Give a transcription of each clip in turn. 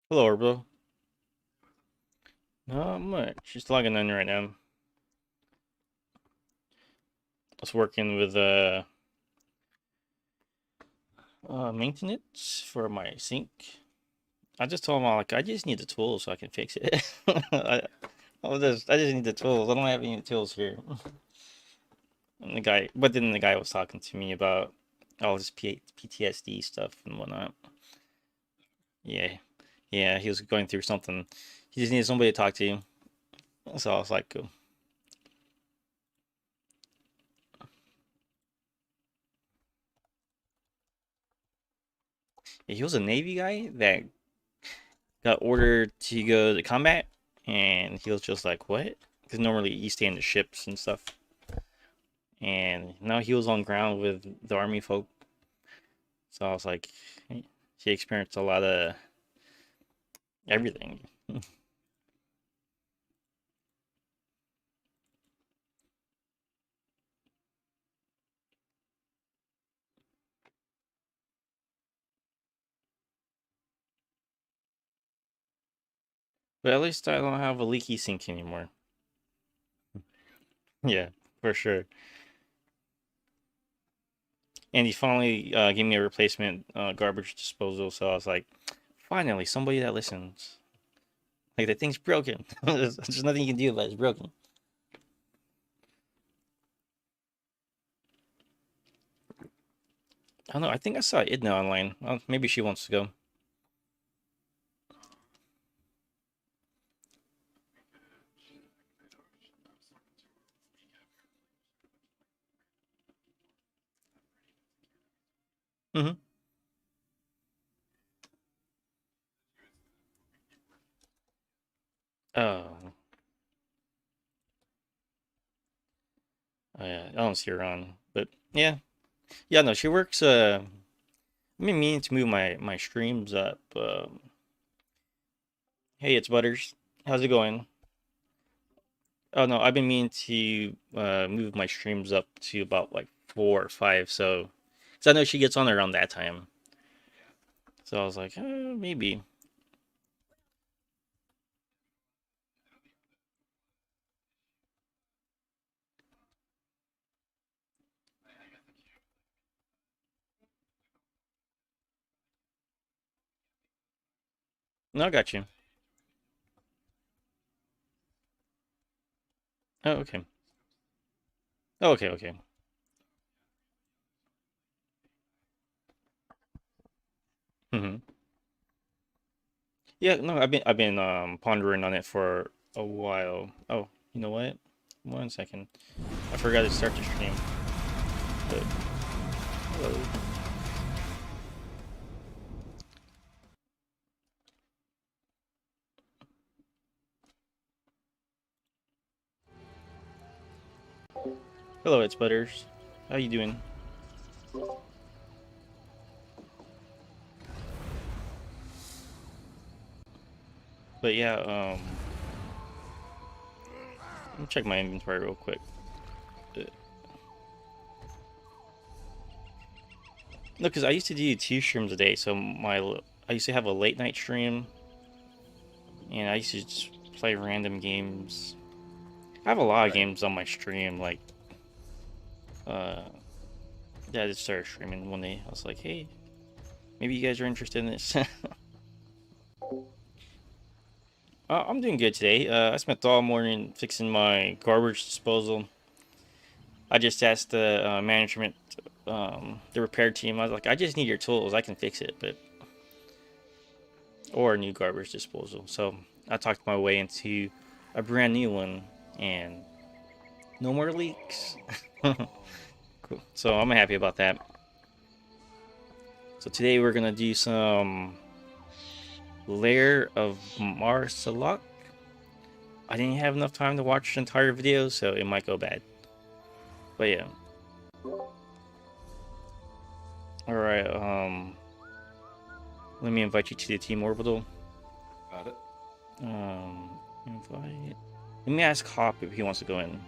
Hello, Orbo. Not much. Just logging in right now. I was working with maintenance for my sink. I just told him I just need the tools so I can fix it. I just need the tools. I don't have any tools here. And then the guy was talking to me about all this PTSD stuff and whatnot. Yeah, yeah, he was going through something. He just needed somebody to talk to. So I was like, cool. Yeah, he was a Navy guy that got ordered to go to combat, and he was just like, "What?" Because normally you stay in the ships and stuff, and now he was on ground with the army folk. So I was like, he experienced a lot of everything. But at least I don't have a leaky sink anymore. Yeah, for sure. And he finally gave me a replacement garbage disposal. So I was like, finally, somebody that listens. Like the thing's broken. There's nothing you can do about it. It's broken. I don't know. I think I saw Idna online. Maybe she wants to go. Hmm. Oh, oh, yeah. I don't see her on, but yeah, yeah. No, she works. I've been meaning to move my streams up. Hey, it's Butters. How's it going? Oh no, I've been meaning to move my streams up to about like 4 or 5. So, because I know she gets on around that time. So I was like, maybe. No, I got you. Oh, okay. Oh, okay, okay. Hmm. Yeah, no, I've been pondering on it for a while. Oh, you know what? 1 second. I forgot to start the stream. But hello. Hello, it's Butters. How you doing? But yeah, let me check my inventory real quick. Uh, No, because I used to do 2 streams a day, so I used to have a late night stream, and I used to just play random games. I have a lot of games on my stream, like uh, yeah, I just started streaming one day. I was like, hey, maybe you guys are interested in this. I'm doing good today. I spent all morning fixing my garbage disposal. I just asked the management, the repair team. I was like, I just need your tools. I can fix it, but or a new garbage disposal. So I talked my way into a brand new one, and no more leaks. Cool. So I'm happy about that. So today we're gonna do some layer of Marsalak. I didn't have enough time to watch the entire video, so it might go bad. But yeah. All right. Let me invite you to the team orbital. Got it. Invite. Let me ask Hop if he wants to go in.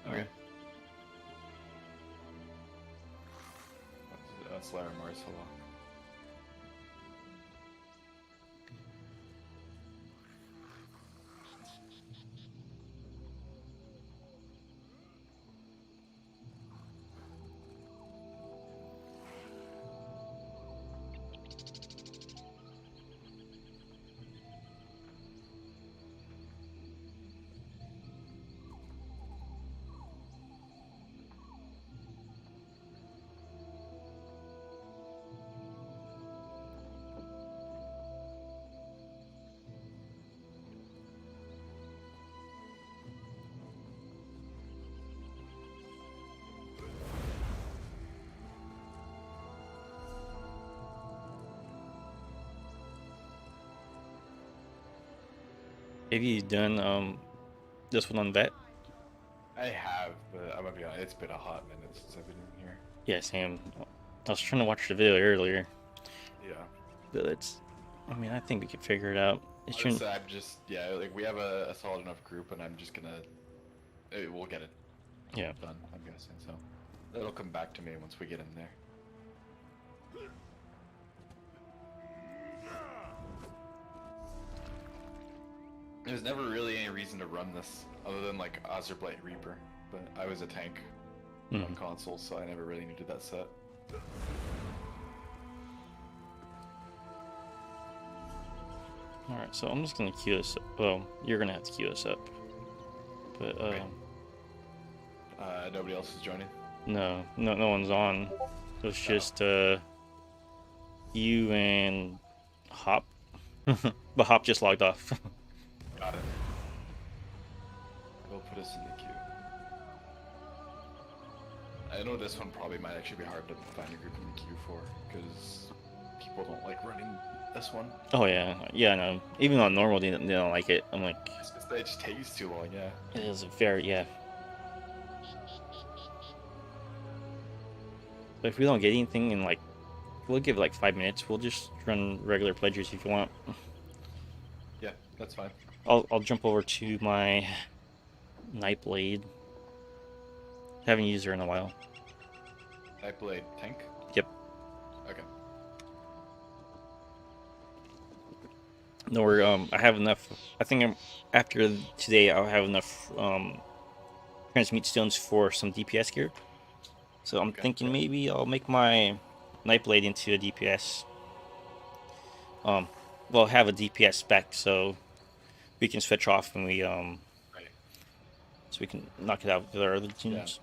Okay. That's Lara Marishala. Have you done this one on vet? I have, but I'm gonna be honest, it's been a hot minute since I've been in here. Yeah, Sam. I was trying to watch the video earlier, Yeah. but it's. I mean, I think we could figure it out. It shouldn't. Honestly, I'm just yeah, like we have a solid enough group, and I'm just gonna we'll get it Yeah. done. I'm guessing so. It'll come back to me once we get in there. There's never really any reason to run this other than like Azerblight Reaper, but I was a tank on console, so I never really needed that set. Alright, so I'm just gonna queue this up. Well, you're gonna have to queue us up. But, Okay. Nobody else is joining? no one's on. It's just, you and Hop. But Hop just logged off. Got it. We'll put us in the queue. I know this one probably might actually be hard to find a group in the queue for, because people don't like running this one. Oh, yeah. Yeah, no. Even on normal, they don't like it. I'm like, It just takes too long, yeah. it is very, yeah. But if we don't get anything in, like, we'll give it like 5 minutes. We'll just run regular pledges if you want. Yeah, that's fine. I'll jump over to my Nightblade. Haven't used her in a while. Nightblade tank? Yep. Okay. No, we're I have enough. I think after today I'll have enough transmute stones for some DPS gear. So I'm thinking maybe I'll make my Nightblade into a DPS. Well, have a DPS spec so we can switch off when we Right. so we can knock it out with our other teams.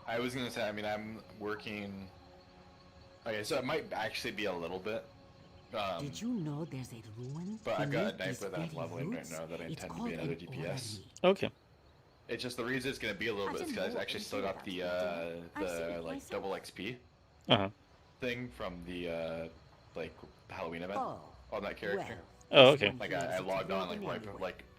I was gonna say, I mean, I'm working. Okay, so it might actually be a little bit. Did you know there's a ruin? But I've got a beneath these Nightblade that I'm very leveling right roots? now that I It's intend to called be another an DPS. orrery. Okay. It's just the reason it's gonna be a little bit is because I actually still got the like double XP thing from the like Halloween event on that character. Oh, okay. Like I logged on like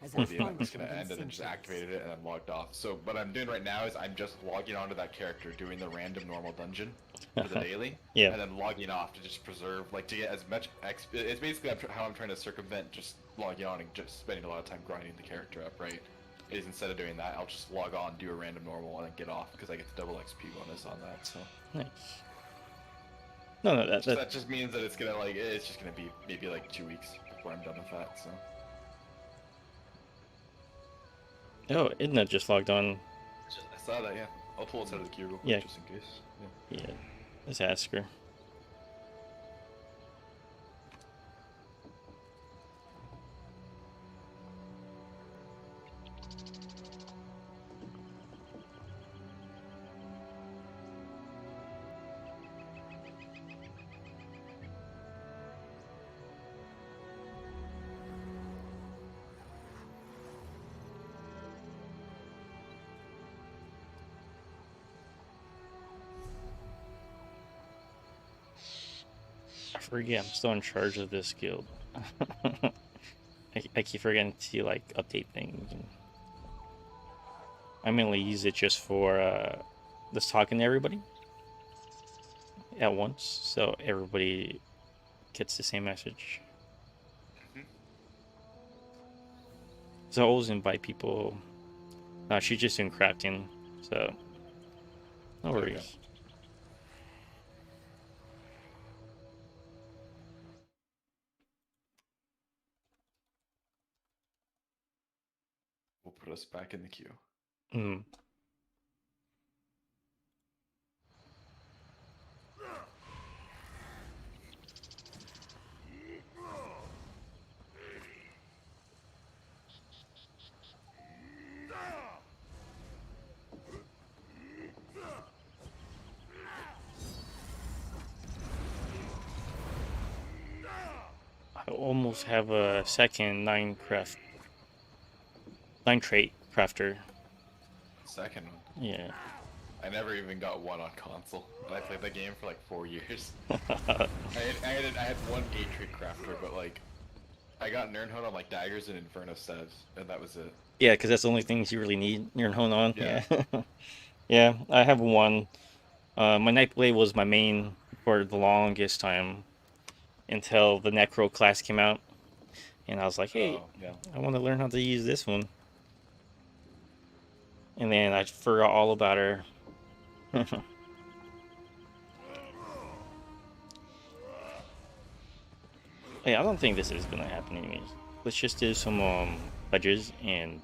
before the event was gonna end and then just activated it and then logged off. So what I'm doing right now is I'm just logging onto that character, doing the random normal dungeon for the daily, Yeah. and then logging off to just preserve, like to get as much XP. It's basically how I'm trying to circumvent just logging on and just spending a lot of time grinding the character up, right? Is instead of doing that, I'll just log on, do a random normal, and then get off because I get the double XP bonus on that. So Nice. No, that just means that it's gonna like it's just gonna be maybe like 2 weeks before I'm done with that. So. Oh, Idna just logged on. I saw that, yeah. I'll pull it out of the queue real quick, Yeah. just in case. Yeah. Let's ask her. I forget, I'm still in charge of this guild. I keep forgetting to like update things. And I mainly use it just for just talking to everybody at once, so everybody gets the same message. So I always invite people. She's just in crafting, so no worries. We'll put us back in the queue. Mm. I almost have a second 9 trait crafter. Second one. Yeah. I never even got one on console, and I played that game for like 4 years. I had one 8-trait crafter, but like I got Nirnhood on like daggers and Inferno staves, and that was it. Yeah, because that's the only things you really need. You're in Hone on. Yeah. Yeah. Yeah, I have one. My Nightblade was my main for the longest time until the Necro class came out, and I was like, hey, Oh yeah. I want to learn how to use this one. And then I forgot all about her. Yeah, I don't think this is gonna happen anyways. Let's just do some pledges and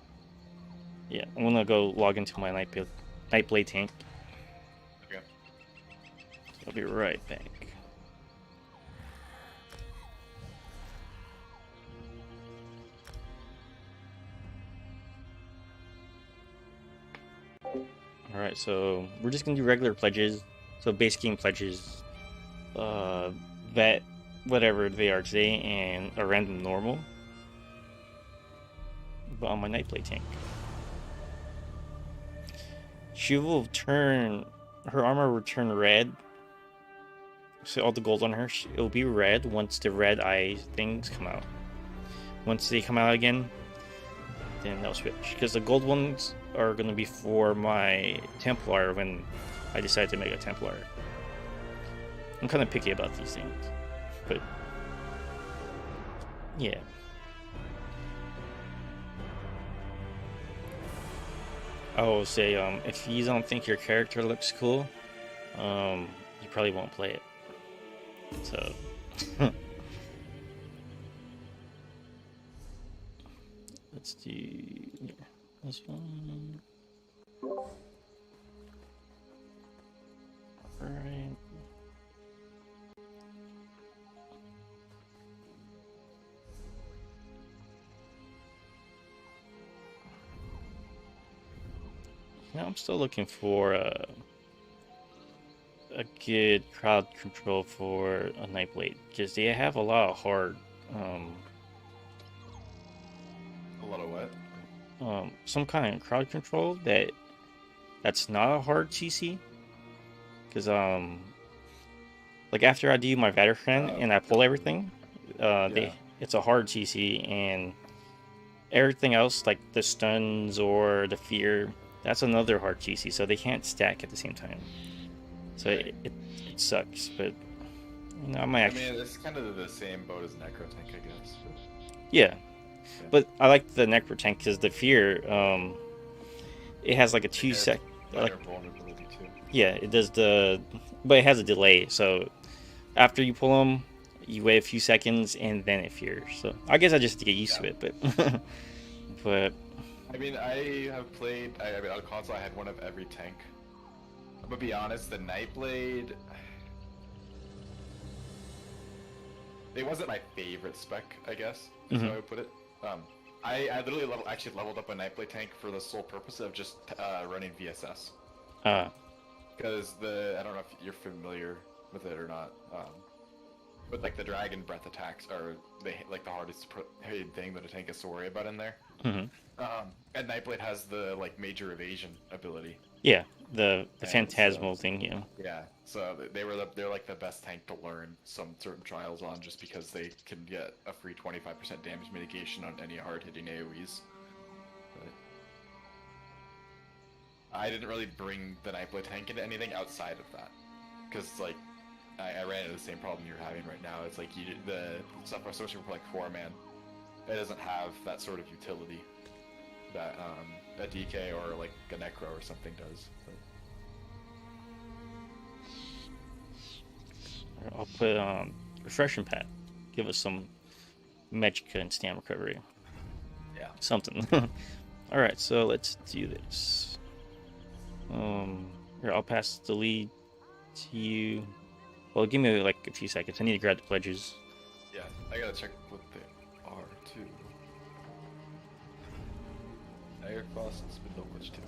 yeah, I'm gonna go log into my Nightblade tank. Okay. I'll be right back. Alright, so we're just gonna do regular pledges. So base game pledges, vet, whatever they are today, and a random normal. But on my Nightblade tank. She will turn, her armor will turn red. So all the gold on her, it'll be red once the red eye things come out. Once they come out again, then they'll switch. Because the gold ones are going to be for my Templar when I decide to make a Templar. I'm kind of picky about these things. But, yeah. I will say, if you don't think your character looks cool, you probably won't play it. So, let's do this one. Alright. Now I'm still looking for a good crowd control for a Nightblade because they have a lot of hard, A lot of what? some kind of crowd control that's not a hard CC. Because like after I do my Veteran and I pull everything, it's a hard CC, and everything else like the stuns or the fear, that's another hard CC. So they can't stack at the same time. So it sucks, but you know, I might actually... I mean, it's kind of the same boat as Necro Tank, I guess. Yeah. But I like the Necro Tank because the fear, it has like a 2 sec. Like, vulnerability too. yeah, it does but it has a delay. So after you pull them, you wait a few seconds and then it fears. So I guess I just have to get used to it. But but I mean, I have played. I mean, on console, I had one of every tank. I'm gonna be honest, the Nightblade. It wasn't my favorite spec, I guess, is how I would put it. I literally leveled up a Nightblade tank for the sole purpose of just running VSS. Because I don't know if you're familiar with it or not, but like the Dragon Breath attacks are like the hardest hit thing that a tank has to worry about in there. And Nightblade has the like major evasion ability. Yeah, the phantasmal thing, yeah. Yeah, so they're like the best tank to learn some certain trials on, just because they can get a free 25% damage mitigation on any hard-hitting AoEs. But I didn't really bring the Nightblade tank into anything outside of that, because like I ran into the same problem you're having right now. It's like the stuff especially for like 4-man, it doesn't have that sort of utility that a DK or like a Necro or something does. But... I'll put refreshing pad. Give us some magic and stamina recovery. Yeah. Something. Alright, so let's do this. Here, I'll pass the lead to you. Well, give me like a few seconds. I need to grab the pledges. Yeah, I gotta check what they are too. Air cost and spindle glitch too.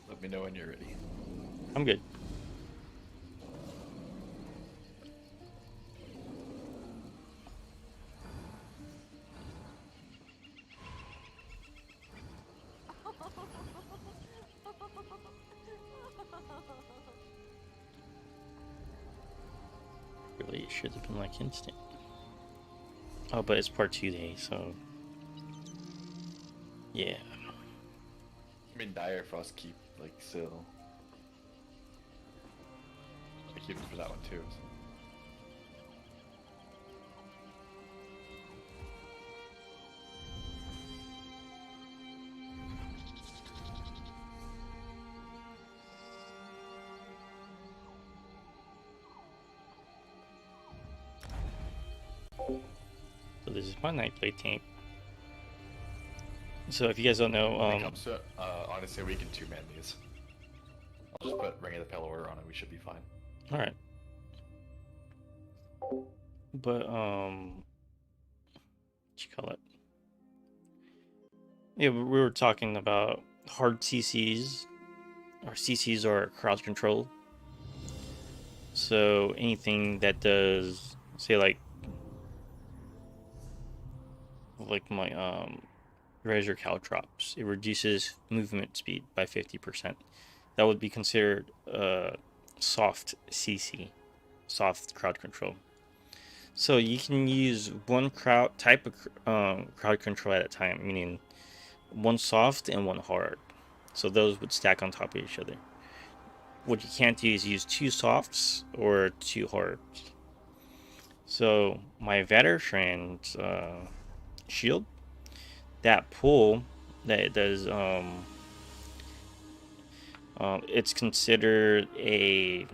Let me know when you're ready. I'm good. it should have been like instant. Oh, but it's part 2 day, so yeah. I mean, Dire Frost keep like still. I keep it for that one too. So. So this is my Nightblade tank. So if you guys don't know, When it comes to honestly, we can two-man these. I'll just put Ring of the Pale Order on it. We should be fine. all right. But what you call it? Yeah, we were talking about hard CCs. Or CCs are crowd control. So anything that does, say like my Razor Caltrops, it reduces movement speed by 50%. That would be considered soft CC, soft crowd control. So you can use one type of crowd control at a time, meaning one soft and one hard. So those would stack on top of each other. What you can't do is use two softs or two hards. So my Veteran shield, that pull that it does, it's considered a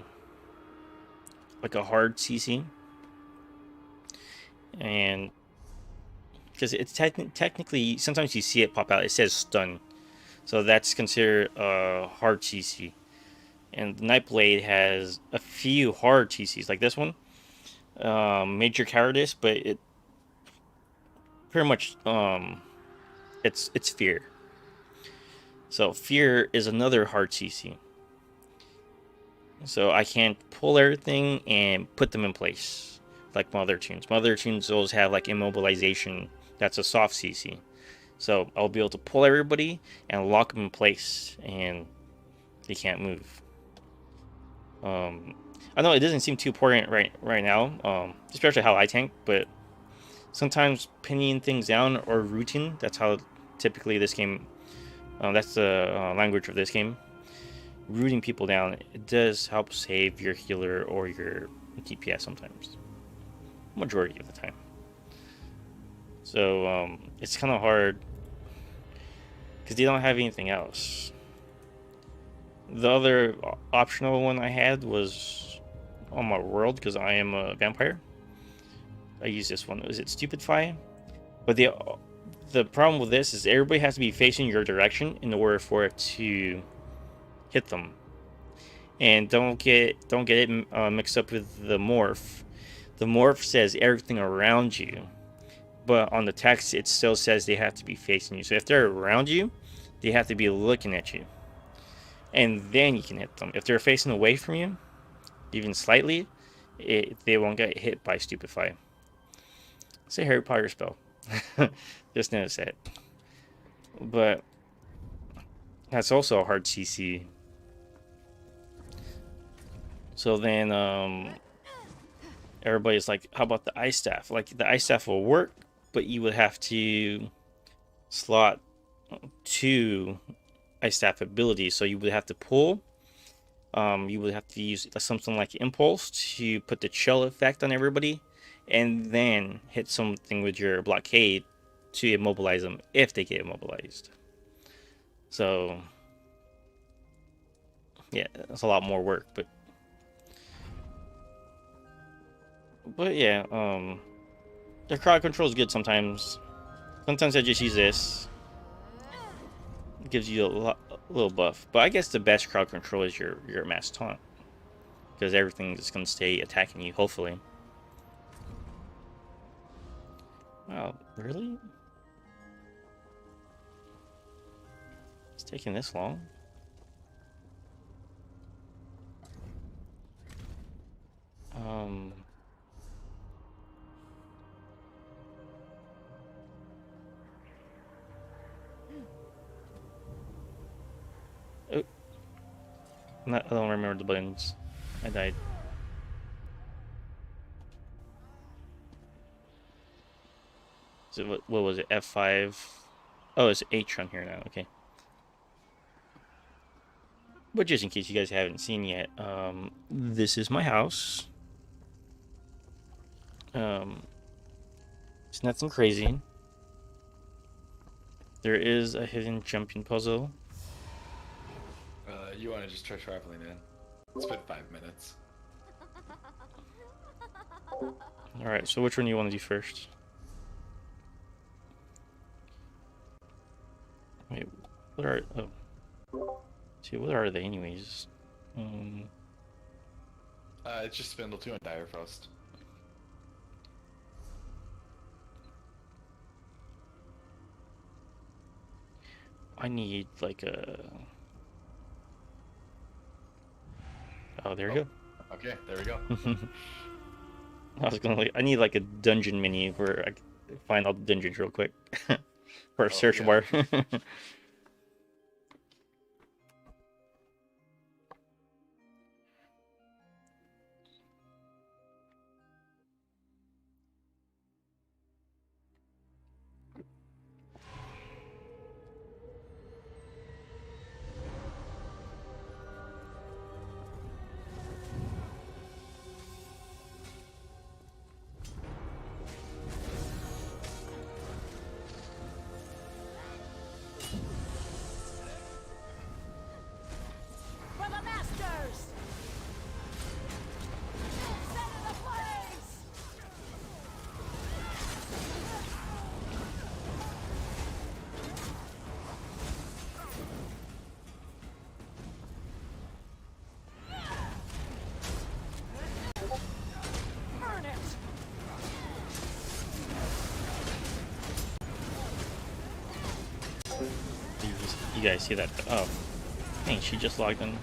hard CC, and because it's technically sometimes you see it pop out, it says stun, so that's considered a hard CC. And Nightblade has a few hard CCs like this one, Major Cowardice, but it pretty much it's fear. So fear is another hard CC. So I can't pull everything and put them in place like my other tunes. My other tunes always have like immobilization. That's a soft CC. So I'll be able to pull everybody and lock them in place, and they can't move. I know it doesn't seem too important right now, especially how I tank, but sometimes pinning things down or rooting, that's how typically this game, that's the language of this game. Rooting people down, it does help save your healer or your DPS sometimes. Majority of the time. So it's kind of hard because they don't have anything else. The other optional one I had was on my world because I am a vampire. I use this one. Is it Stupidify? But the problem with this is everybody has to be facing your direction in order for it to hit them. And don't get it mixed up with the morph. The morph says everything around you, but on the text it still says they have to be facing you. So if they're around you, they have to be looking at you, and then you can hit them. If they're facing away from you, even slightly, they won't get hit by Stupefy. It's a Harry Potter spell. Just notice that. But that's also a hard CC. So then everybody's like, how about the ice staff? Like, the ice staff will work, but you would have to slot 2 ice staff abilities. So you would have to pull. You would have to use something like Impulse to put the chill effect on everybody, and then hit something with your blockade to immobilize them if they get immobilized. So yeah, that's a lot more work, but yeah, the crowd control is good sometimes. Sometimes I just use this. It gives you a little buff. But I guess the best crowd control is your mass taunt, because everything is going to stay attacking you, hopefully. Wow, really? It's taking this long? Oh, I don't remember the buttons. I died. So what was it? F5. Oh, it's H on here now. Okay. But just in case you guys haven't seen yet, this is my house. It's nothing crazy. There is a hidden jumping puzzle. You want to just try traveling in? It's been 5 minutes. Alright, so which one do you want to do first? Wait, what are... Oh. See, what are they anyways? It's just Spindle 2 and Dire Frost. I need like a... Oh, there you go. Okay, there we go. I was gonna like, I need like a dungeon menu where I can find all the dungeons real quick. Or a search bar. For the masters! Set it ablaze! Burn it! You guys see that? Oh, dang, she just logged in.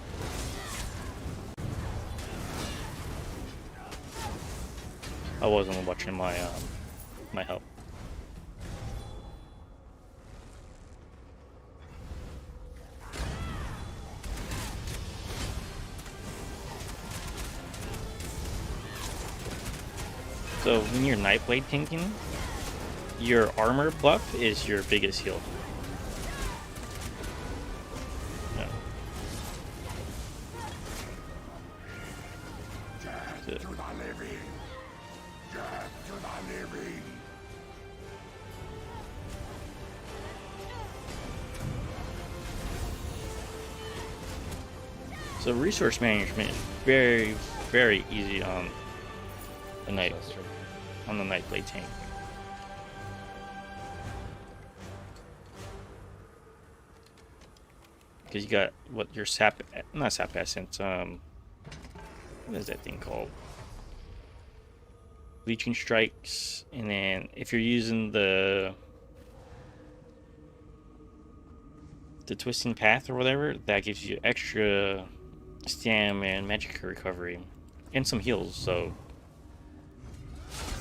I wasn't watching my my help. So when you're Nightblade tanking, your armor buff is your biggest heal. No. So resource management is very, very easy on the Nightblade tank. Because you got what your not sap essence, what is that thing called? Leeching strikes, and then if you're using the twisting path or whatever, that gives you extra stam and magic recovery, and some heals. So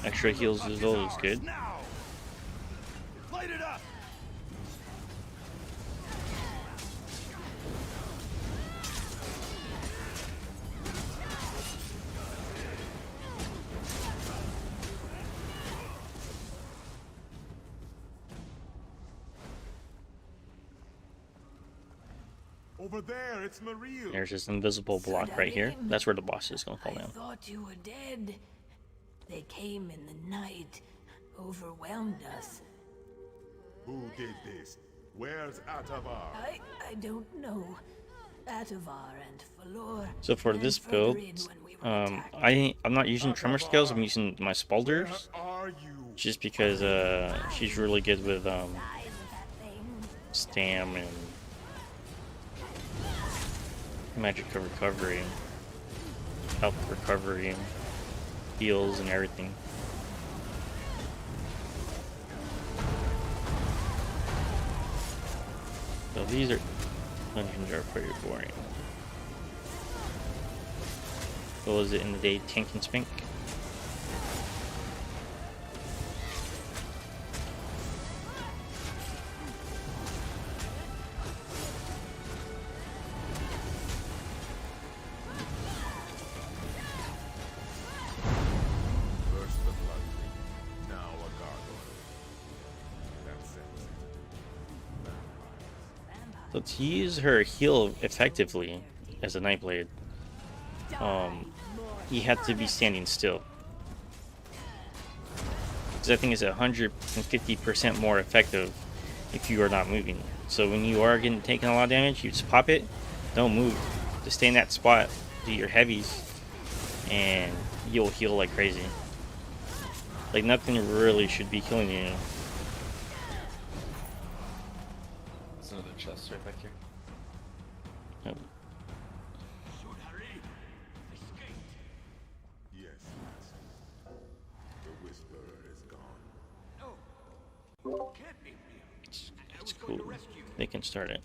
extra heals is always good. Light it up. Over there, it's Marie. There's this invisible block right here. That's where the boss is gonna fall I down. thought you were dead. They came in the night, overwhelmed us. Who did this? Where's Atavar? I don't know. Atavar and Falor. So for ran this further build, in when we were attacked. I'm not using tremor scales. I'm using my spalders, Where are you? just because she's really good with Size of that thing. stam and magic recovery, health recovery, heals, and everything. So these dungeons are pretty boring. What was it in the day? Tank and Spink? First the blood, now a gargoyle. let's use her heal effectively as a Nightblade. You have to be standing still. Because I think it's 150% more effective if you are not moving. So when you are getting taking a lot of damage, you just pop it, don't move. Just stay in that spot, do your heavies, and you'll heal like crazy. Like nothing really should be killing you. There's another chest right back here. Yep. Yes, master. The Whisperer is gone. It's cool. They can start it.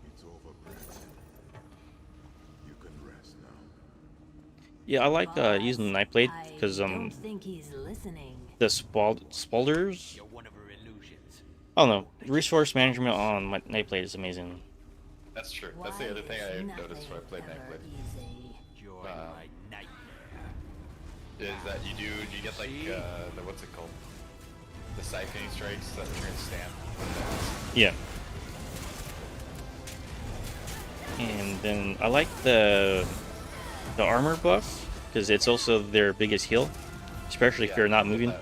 It's over, Prince. You can rest now. Yeah, I like using the Nightblade because I don't think he's listening. the spolders. Oh no, resource management on my Nightblade is amazing. That's true. That's Why the other thing I is noticed when I played nothing ever Nightblade. easy? Is that you get like the what's it called? The siphoning strikes that turn stamp. Yeah. And then I like the armor buff because it's also their biggest heal, especially if you're not moving.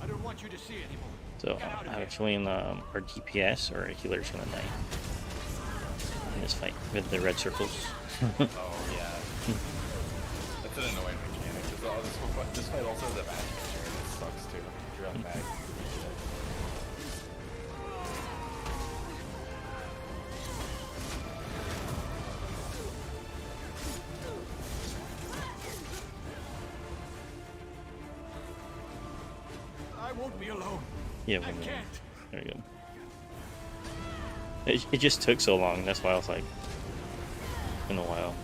I don't want you to see anymore. So I have a feeling our DPS or a healer is gonna die in this fight with the red circles. Oh yeah. That's an annoying mechanic. This fight also has a magic feature and it sucks too. If you're on mag. I won't be alone. Yeah, I we know. can't. There we go. It just took so long. That's why I was like, in a while.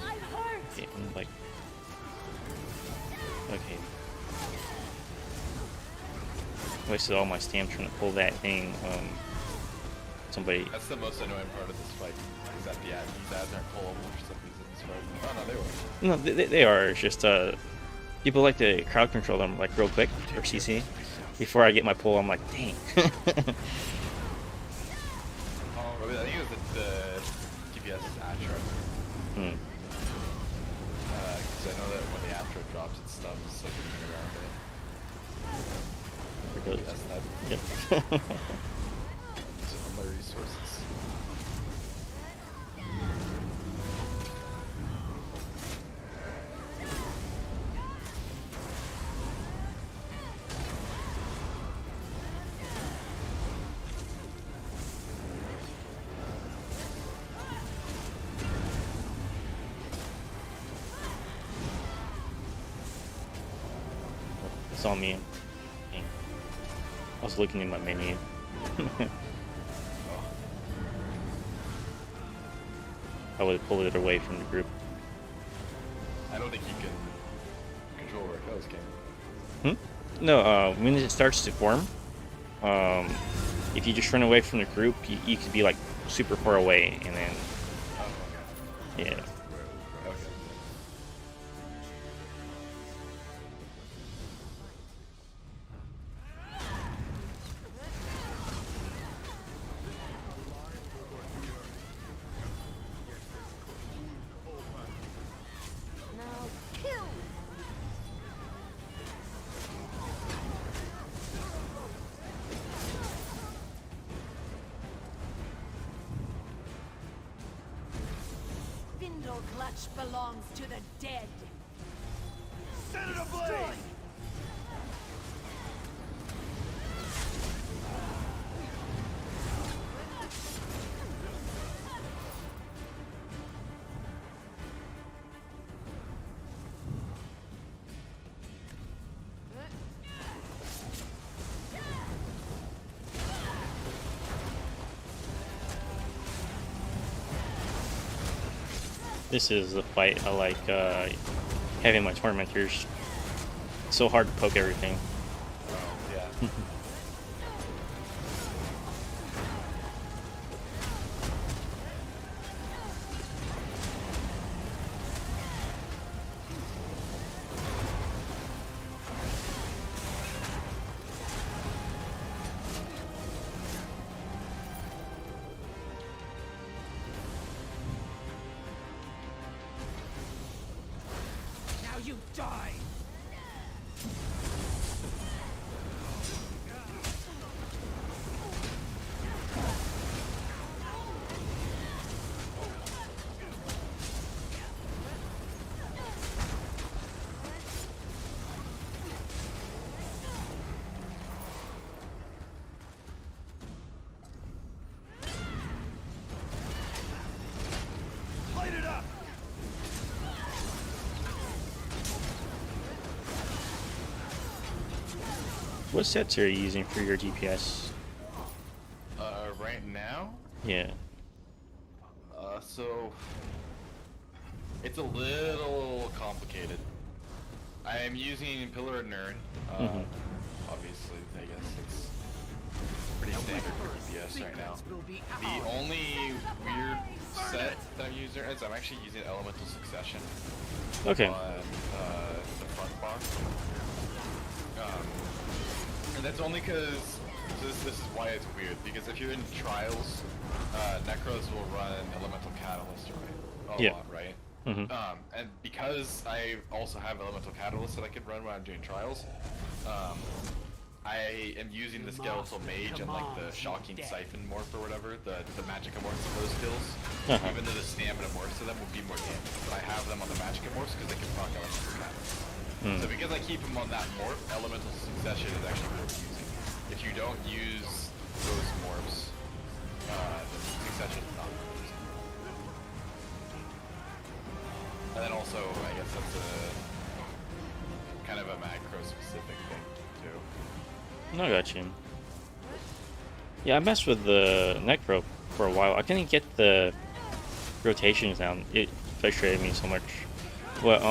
I'm hurt. Okay, I'm like, okay. Wasted all my stamina trying to pull that thing. Somebody. That's the most annoying part of this fight. Is that these ads aren't pullable for some reason in this fight. Oh no, they were. No, they are. It's just people like to crowd control them like real quick or CC. Before I get my pull, I'm like, dang. Oh, I think it was the DPS is Atro. Hmm. Because I know that when the Atro drops, it stuns, so you can turn around it. There goes. That's that. Yep. So all my resources. It's on me. Dang. I was looking in my menu. I would have pulled it away from the group. I don't think you can control where it goes, can you? No, when it starts to form, if you just run away from the group, you could be like super far away, and then Oh, okay. yeah. Okay. Now kill. Spindle clutch belongs to the dead. Set it ablaze! This is the fight I like having my tormentors. It's so hard to poke everything. Yeah. Now you die! Light it up! What sets are you using for your DPS? Right now, Yeah. so it's a little complicated. I am using Pillar of Nern. Mhm. Obviously, I guess it's pretty standard for DPS right now. The only weird set that I'm using is I'm actually using Elemental Succession Okay. on the front bar. And that's only because this is why it's weird. Because if you're in trials, Necros will run Elemental Catalyst a Yeah. lot, right? Mhm. And because I also have Elemental Catalyst that I could run when I'm doing trials, I am using the Skeletal Mage and like the Shocking Siphon morph or whatever, the Magicka morphs of those skills. Uh-huh. Even though the Stamina morphs of them would be more damage, but I have them on the Magicka morphs because they can proc Elemental Catalyst. Mm. So because I keep them on that morph, Elemental Succession is actually worth using. If you don't use those morphs, the Succession is not worth using. And then also, I guess that's a kind of a macro specific thing too. No, I got you. Yeah, I messed with the Necro for a while. I couldn't get the rotations down. It frustrated me so much. But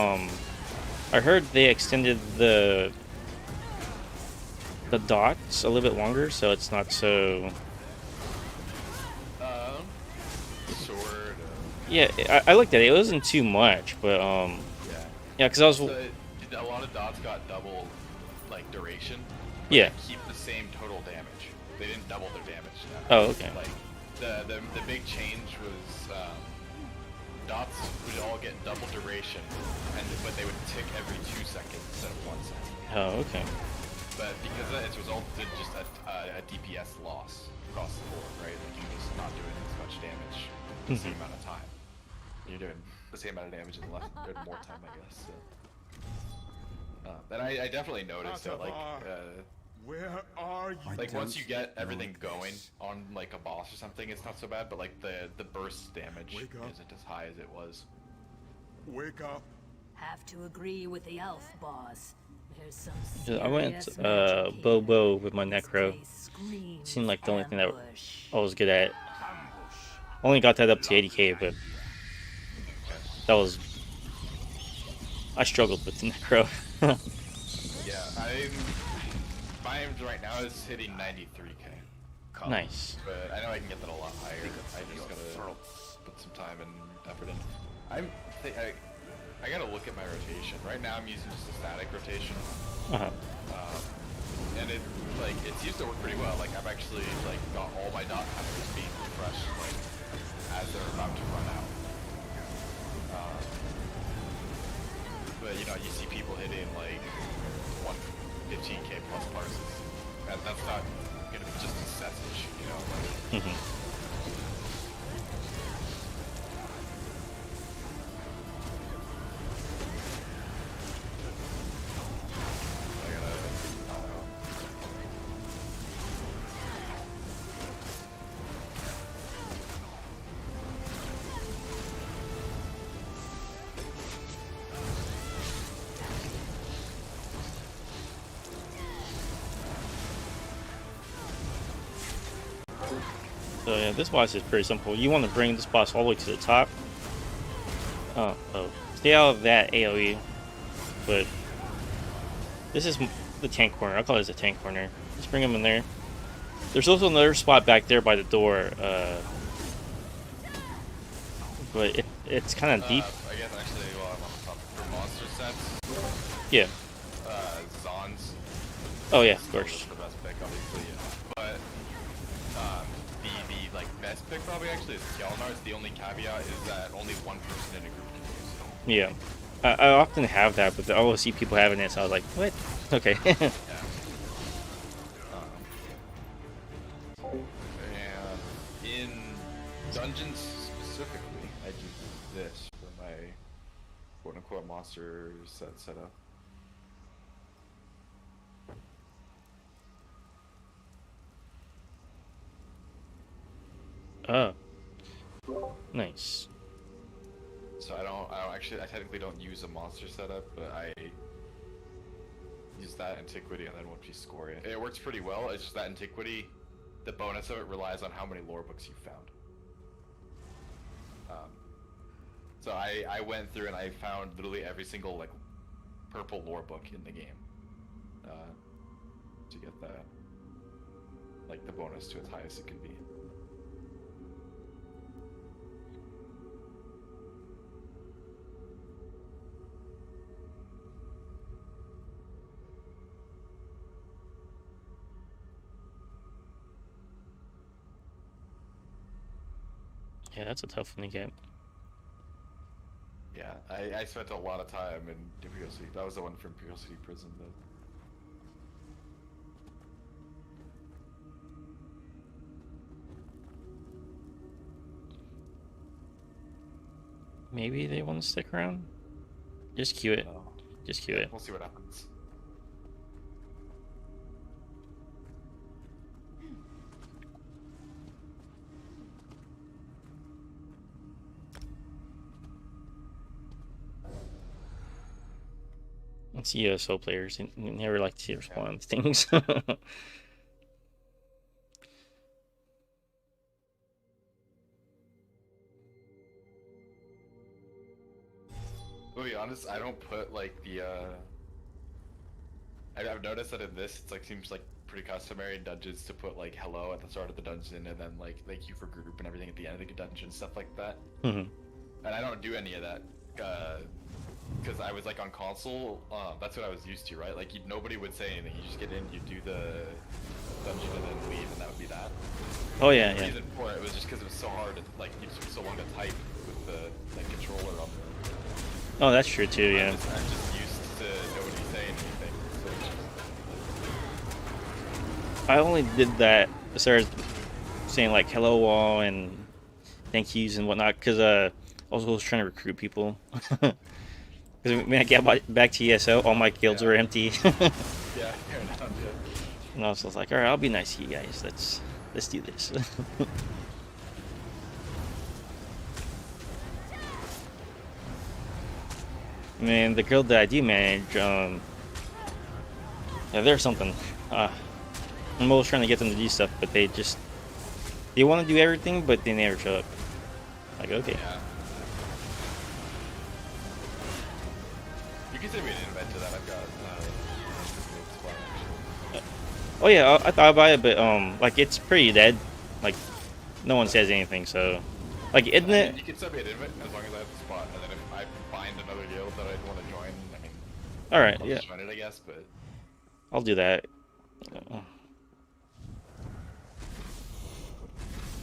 I heard they extended the dots a little bit longer, so it's not so. Sort of. Yeah, I looked at it. It wasn't too much, but Yeah. yeah, because I was. So a lot of dots got double, like, duration. But Yeah. They keep the same total damage. They didn't double their damage. Oh, okay. Like, the big change was dots would all get double duration, but they would tick every 2 seconds instead of 1 second. Oh, okay. But because it's resulted in just a DPS loss across the board, right? Like you're just not doing as much damage in the same amount of time. You're doing the same amount of damage in less, or more time, I guess. So. And I definitely noticed that, like, Where are you? like once you get everything going on like a boss or something, it's not so bad. But like the burst damage Wake up. isn't as high as it was. Wake up. Have to agree with the elf boss. There's some Yeah, I went serious magic here. Bobo with my This Necro. place screams Seemed like the only thing that ambush. I was good at. Only got that up to 80k, but that was. I struggled with the Necro. Yeah, mine right now is hitting 93k. Nice. But I know I can get that a lot higher. I just gotta put some time and effort in. I gotta look at my rotation. Right now I'm using just a static rotation. Uh-huh. And it seems to work pretty well. Like I've actually like got all my dot counters being refreshed like as they're about to run out. But you know, you see people hitting like 115k plus parses. That's not gonna be just a sets issue, you know. Like, Mhm. I gotta, I don't know. So yeah, this boss is pretty simple. You want to bring this boss all the way to the top. Oh, stay out of that AoE. but this is the tank corner. I'll call this a tank corner. Let's bring him in there. There's also another spot back there by the door, but it's kind of deep. I guess actually, while I'm on the topic for monster sets, Yeah. Zons. Oh yeah, of course. The best pick, obviously. Yeah. But the like best pick probably actually is Kjelnar. The only caveat is that only one person in a group can use it. Yeah. I often have that, but I always see people having it, so I was like, what? Okay. Yeah. And in dungeons specifically, I do this for my quote-unquote monster set setup. Oh. Nice. So I technically don't use a monster setup, but I use that antiquity and then once you score it. It works pretty well. It's just that antiquity, the bonus of it relies on how many lore books you found. So I went through and I found literally every single like purple lore book in the game to get that like the bonus to its highest it could be. Yeah, that's a tough one to get. Yeah, I spent a lot of time in Imperial City. That was the one from Imperial City Prison. But... Maybe they want to stick around? Just queue it. No. Just queue it. We'll see what happens. It's ESO players. They never like to respond to things. To be honest, I don't put like the I've noticed that in this it's like seems like pretty customary in dungeons to put like hello at the start of the dungeon and then like thank you for group and everything at the end of the dungeon, stuff like that. Mm-hmm. And I don't do any of that because I was like on console. That's what I was used to, right? Like nobody would say anything. You just get in, you do the dungeon, and then leave, and that would be that. Oh yeah, The yeah. reason for it was just because it was so hard. Like it took so long to type with the like controller on the. Oh, that's true too. Yeah. I'm just used to nobody saying anything. So I only did that. I started saying like hello all and thank yous and whatnot because I was trying to recruit people. Because when I get back to ESO, all my guilds were empty. yeah, fair enough. Yeah. And I was just like, all right, I'll be nice to you guys. Let's do this. Man, the guild that I do manage, yeah, there's something. I'm always trying to get them to do stuff, but they want to do everything, but they never show up. Like, okay. Yeah. You can send me an invite to that. I've got Oh yeah, I thought about it, but like it's pretty dead. Like, no one says anything, so like, isn't it? You can send me an invite as long as I have the spot, and then if I find another guild that I'd want to join, I mean, All right, I'll yeah, just join it, I guess. But I'll do that.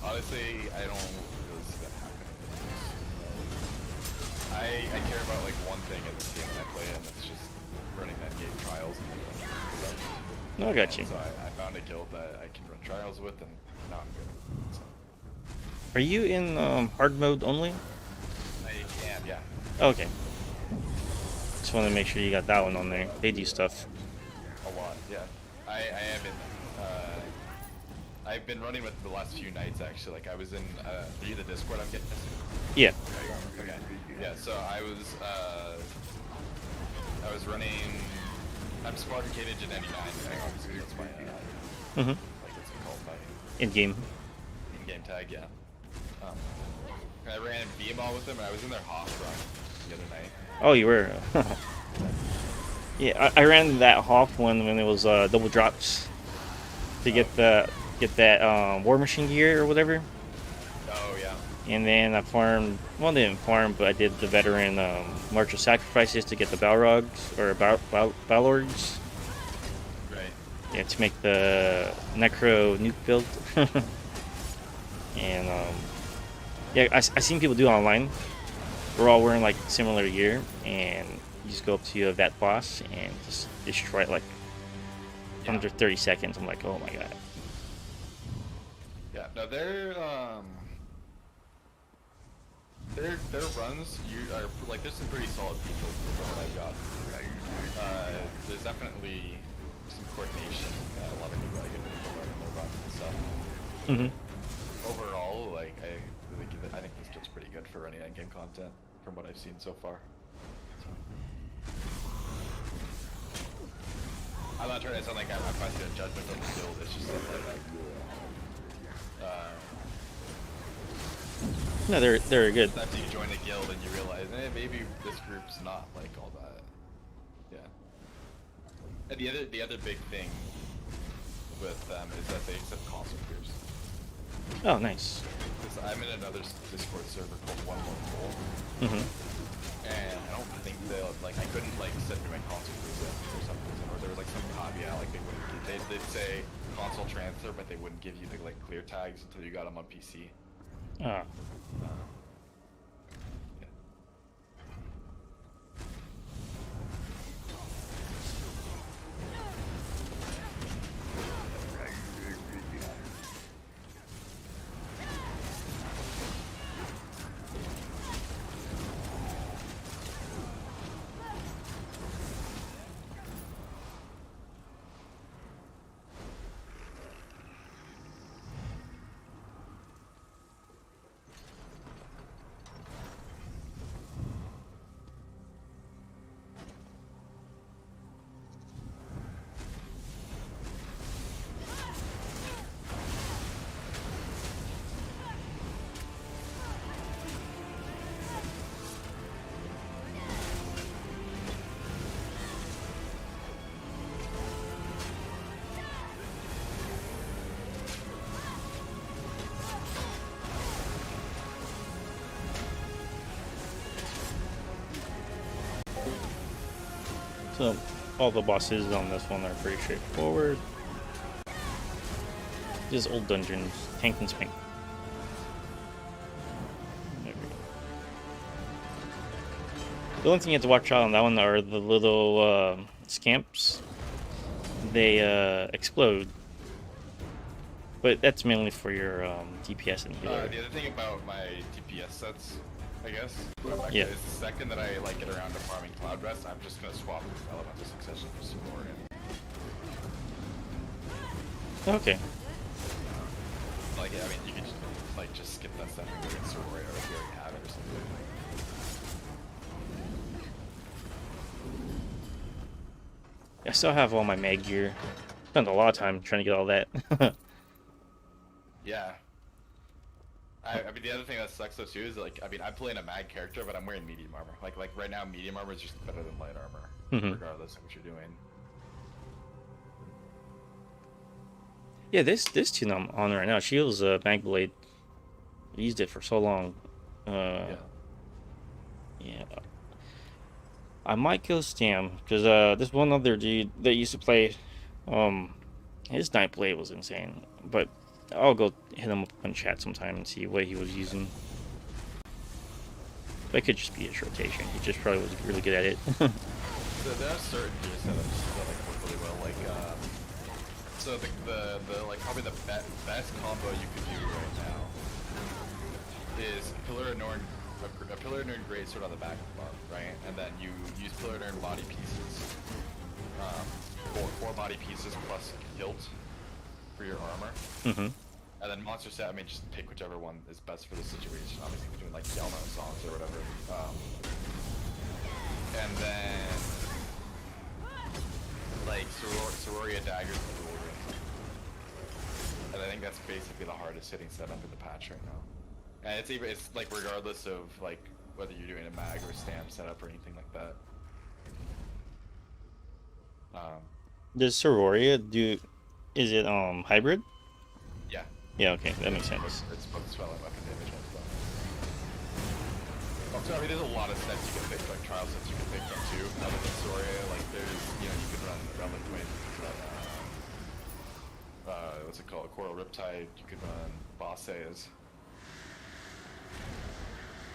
honestly, I don't really see that happening. I care about like one thing in this game I play, and that's just running that game trials. No, I got you. So I found a guild that I can run trials with, and now I'm good. So. Are you in hard mode only? I can, yeah. Okay. Just want to make sure you got that one on there. They do stuff. A lot, yeah. I am in. I've been running with the last few nights actually. Like I was in. Are you the Discord? I'm getting this. Yeah. Okay. Yeah. So I was running. I'm Spartan K Ninja 99. Obviously, that's my Mhm. like what's it called? My In game. in-game tag, yeah. I ran BMall with them, and I was in their Hoth run the other night. Oh, you were. Yeah, I ran that Hoff one when it was double drops to get that War Machine gear or whatever. Oh yeah. And then I farmed, well, I didn't farm, but I did the veteran March of Sacrifices to get the Balrogs, or Balorgs. Right. Yeah, to make the Necro nuke build. And, yeah, I seen people do it online. We're all wearing, like, similar gear, and you just go up to that boss and just destroy it, like, Yeah. under 30 seconds. I'm like, oh my god. Yeah. No, their runs you are like there's some pretty solid people from what I've got. There's definitely some coordination. A lot of people I get learning their runs and stuff. Overall, like I think this looks pretty good for running endgame content from what I've seen so far. I'm not trying to sound like I'm passing a judgment on the guild. It's just that like No, they're good. after you join a guild and you realize, maybe this group's not like all that. Yeah. And the other big thing with them is that they accept console crews. Oh, nice. Because I'm in another Discord server called One More Goal, and I don't think they'll like I couldn't like set my console crews in for some reason, or there was like some caveat like they wouldn't they'd say console transfer, but they wouldn't give you the like clear tags until you got them on PC. Ah. Yeah. So all the bosses on this one are pretty straightforward. Just old dungeons, tank and spank. There we go. The only thing you have to watch out on that one are the little scamps. They explode, but that's mainly for your DPS and healer. The other thing about my DPS sets, I guess, Yeah. is the second that I like get around to farming Cloud Rest, I'm just gonna swap Elemental Succession for some more. Okay. Like, I mean, you can just, like just skip that stuff and go get Sorori, or if you already have it or something. I still have all my mag gear. Spent a lot of time trying to get all that. Yeah. I mean, the other thing that sucks though too is like, I mean, I'm playing a mag character, but I'm wearing medium armor. Like right now, medium armor is just better than light armor, regardless of what you're doing. Yeah, this tune I'm on right now, she was a mag blade. I used it for so long. Yeah. Yeah. I might go Stam, because this one other dude that used to play, his night blade was insane. But I'll go hit him up on chat sometime and see what he was using. But it could just be his rotation. He just probably was really good at it. So there are certain gear setups that like work really well. Like, so the like probably the best combo you could do right now is Pillar of Norn, a Pillar of Norn Greatsword on the back buff, right? And then you use Pillar of Norn body pieces, four body pieces plus hilt for your armor. And then monster set, I mean, just pick whichever one is best for the situation. Obviously, between like Yellow songs or whatever. And then like Sororia daggers and dual ring. And I think that's basically the hardest hitting setup in the patch right now. And it's like regardless of like whether you're doing a mag or stam setup or anything like that. Um, Does Sororia do? Is it hybrid? yeah, Yeah. Okay, that makes both, sense. it's both spell and weapon damage and stuff. Also, I mean, there's a lot of sets you can pick, like trial sets you can pick from too, other than Soria. Like, there's, you know, you could run Relic Twin, you could run, what's it called, Coral Riptide, you could run Bosses.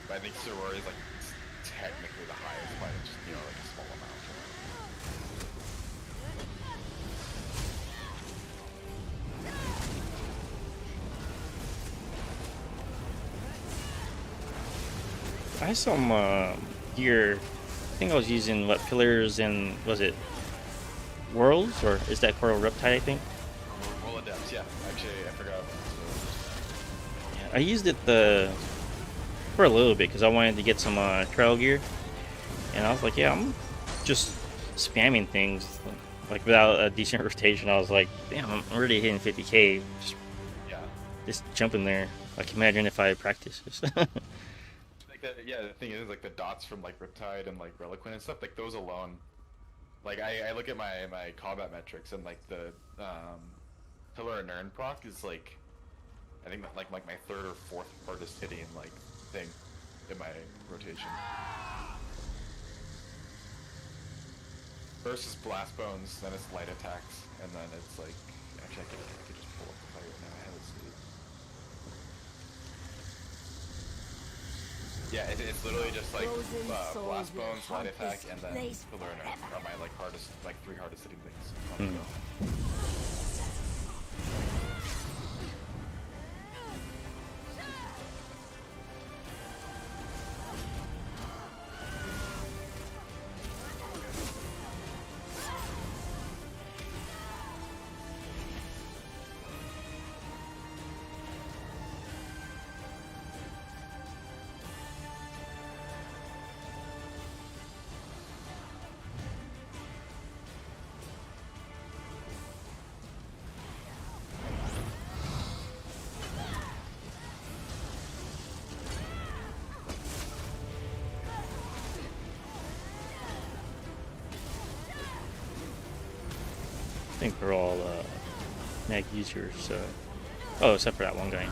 But I think Soria is, like, technically the highest by just, you know, like a small amount. I have some gear. I think I was using what pillars and was it worlds or is that coral riptide? I think. Roll Adepts, yeah. Actually, I forgot. Yeah, I used it for a little bit because I wanted to get some trail gear, and I was like, yeah, I'm just spamming things like without a decent rotation. I was like, damn, I'm already hitting 50k. Yeah. Just jumping there. Like imagine if I practice this. Like, yeah, the thing is, like, the dots from, like, Riptide and, like, Reliquin and stuff, like, those alone. Like, I look at my combat metrics, and, like, the, Pillar and Urn proc is, like, I think, like my third or fourth hardest hitting, like, thing in my rotation. First is Blast Bones, then it's Light Attacks, and then it's, like, actually, I could just pull up the fight right now, I have it saved. Yeah, it's literally just like Blast Bones, Light Attack, and then Pillar and Earth are my like hardest, like 3 hardest hitting things on the go. I think we're all mag users. Oh, except for that one guy.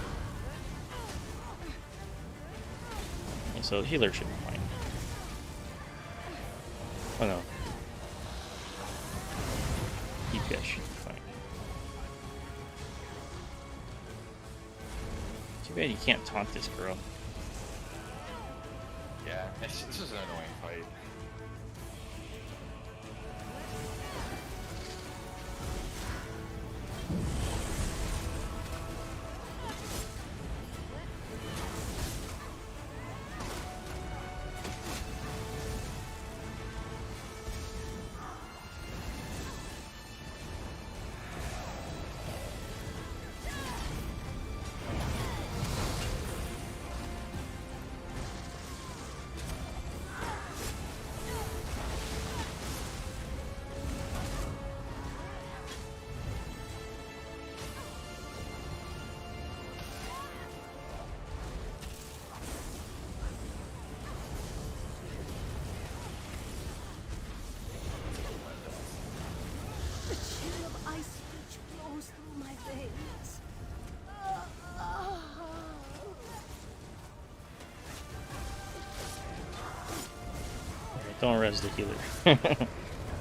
Yeah, so the healer should be fine. Oh no. DPS should be fine. Too bad you can't taunt this girl. Yeah, this is an annoying fight. The chill of ice which flows through my veins. Alright, don't res the healer.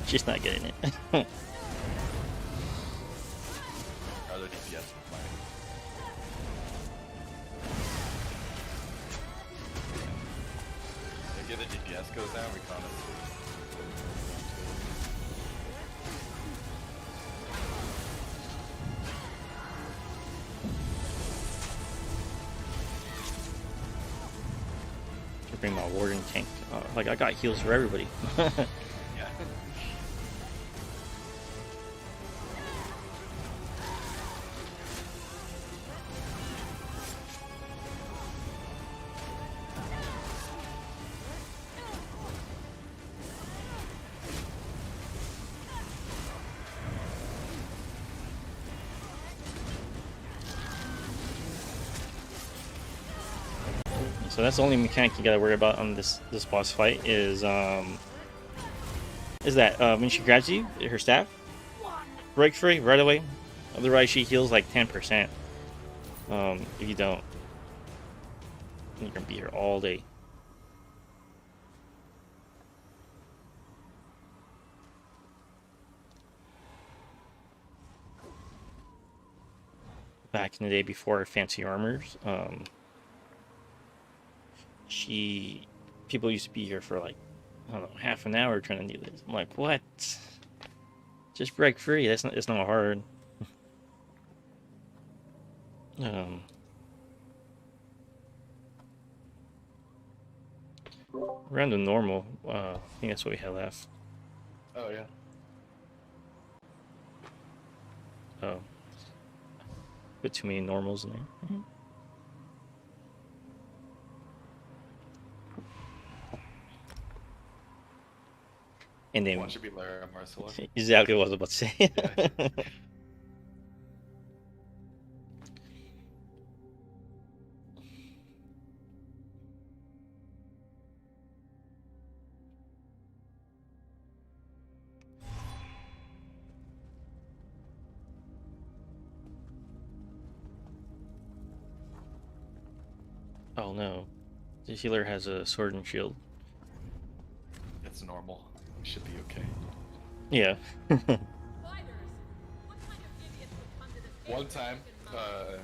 She's not getting it. Other DPS is mine. If the DPS goes down, we can honestly. To bring my warden tank. Like I got heals for everybody. Yeah. So that's the only mechanic you gotta worry about on this boss fight is is that when she grabs you, her staff, break free right away. Otherwise, she heals like 10%. If you don't, you're gonna be here all day. Back in the day before fancy armors, people used to be here for like, I don't know, half an hour trying to do this. I'm like, what? Just break free. It's not hard. Random normal. I think that's what we had left. Oh yeah. Oh, put too many normals in there. And then One should be Lara Marcella. exactly what I was about to say. Yeah. Oh no, the healer has a sword and shield. It's normal. We should be okay. Yeah. One time, I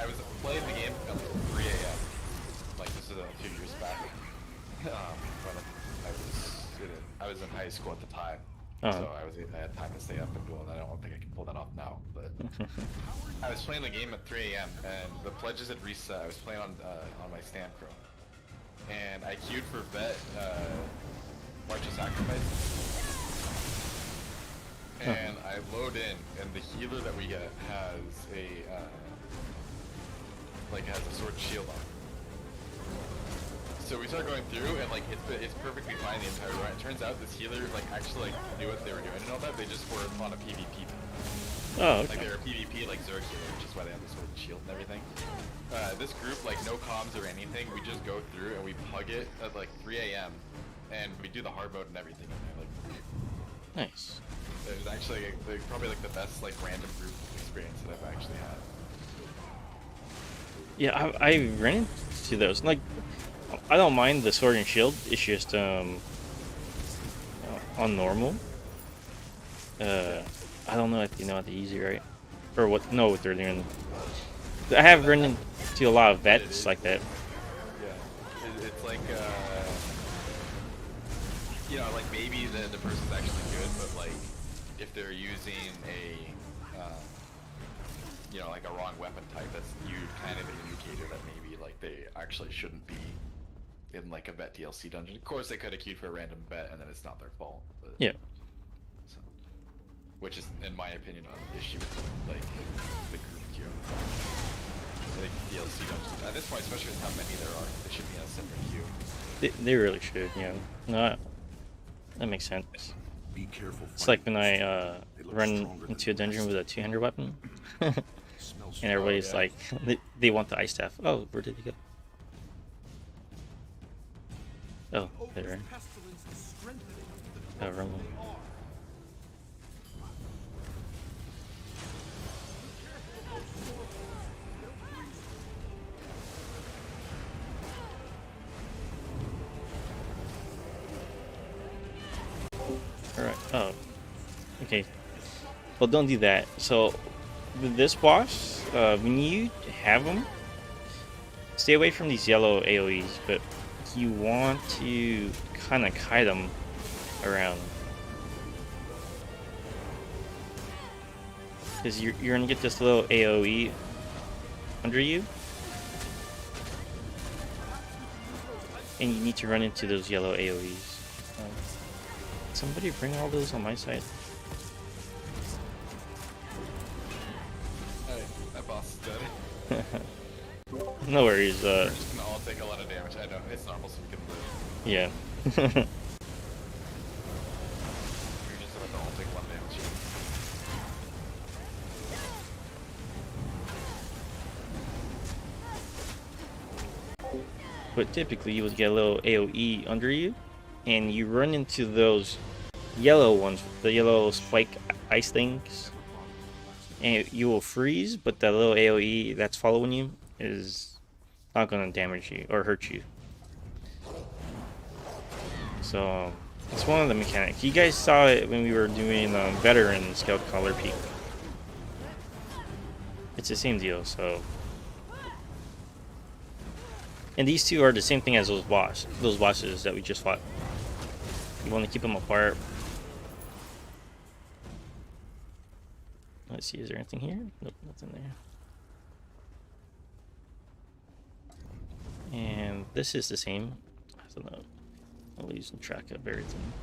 was playing the game at like 3 a.m. Like this is a few years back. When I was in high school at the time, so I had time to stay up and do all that. I don't think I can pull that off now, but I was playing the game at 3 a.m. and the pledges had reset. I was playing on my stand pro, and I queued for vet March of Sacrifice. And I load in, and the healer that we get has a has a sword and shield on. So we start going through, and like it's perfectly fine the entire run. It turns out this healer actually knew what they were doing and all that. They just were on a PvP. Oh, okay. Like they're a PvP like Zerg healer, which is why they have the sword and shield and everything. This group, like no comms or anything, we just go through and we pug it at like 3 a.m. and we do the hard mode and everything. Like, Nice. it was actually probably like the best like random group experience that I've actually had. Yeah, I ran into those. Like, I don't mind the sword and shield. It's just on normal. I don't know if they know how to use it right, or what they're doing. I have run into a lot of vets like that. Yeah, it's like you know, like maybe the person's actually good, but like if they're using a you know, like a wrong weapon type, that's kind of an indicator that maybe like they actually shouldn't be in like a vet DLC dungeon. Of course, they could have queued for a random vet, and then it's not their fault. But, Yeah. so, which is, in my opinion, an issue with like the group queue. I think DLC dungeons at this point, especially with how many there are, they should be in a separate queue. They really should, yeah. No, that makes sense. Be careful. It's like when I run into a dungeon with a 200 weapon, and everybody's like, they want the ice staff. Oh, where did he go? Oh, there. Oh, wrong one. Alright, oh. Okay. Well, don't do that. So, with this boss, when you have them, stay away from these yellow AoEs, but you want to kind of kite them around. Because you're going to get this little AoE under you. And you need to run into those yellow AoEs. Somebody bring all those on my side. Hey, that boss is dead. No worries, We're just gonna all take a lot of damage. I know, it's normal so we can live. yeah. We're just about to all take 1 damage. But typically you would get a little AoE under you, and you run into those yellow ones, the yellow spike ice things, and you will freeze, but the little AoE that's following you is not gonna damage you or hurt you. So it's one of the mechanics. You guys saw it when we were doing veteran Scout Collar Peak. It's the same deal. So, and these two are the same thing as those bosses that we just fought. You want to keep them apart. Let's see, is there anything here? Nope, nothing there. And this is the same. I don't know. I'm losing track of everything.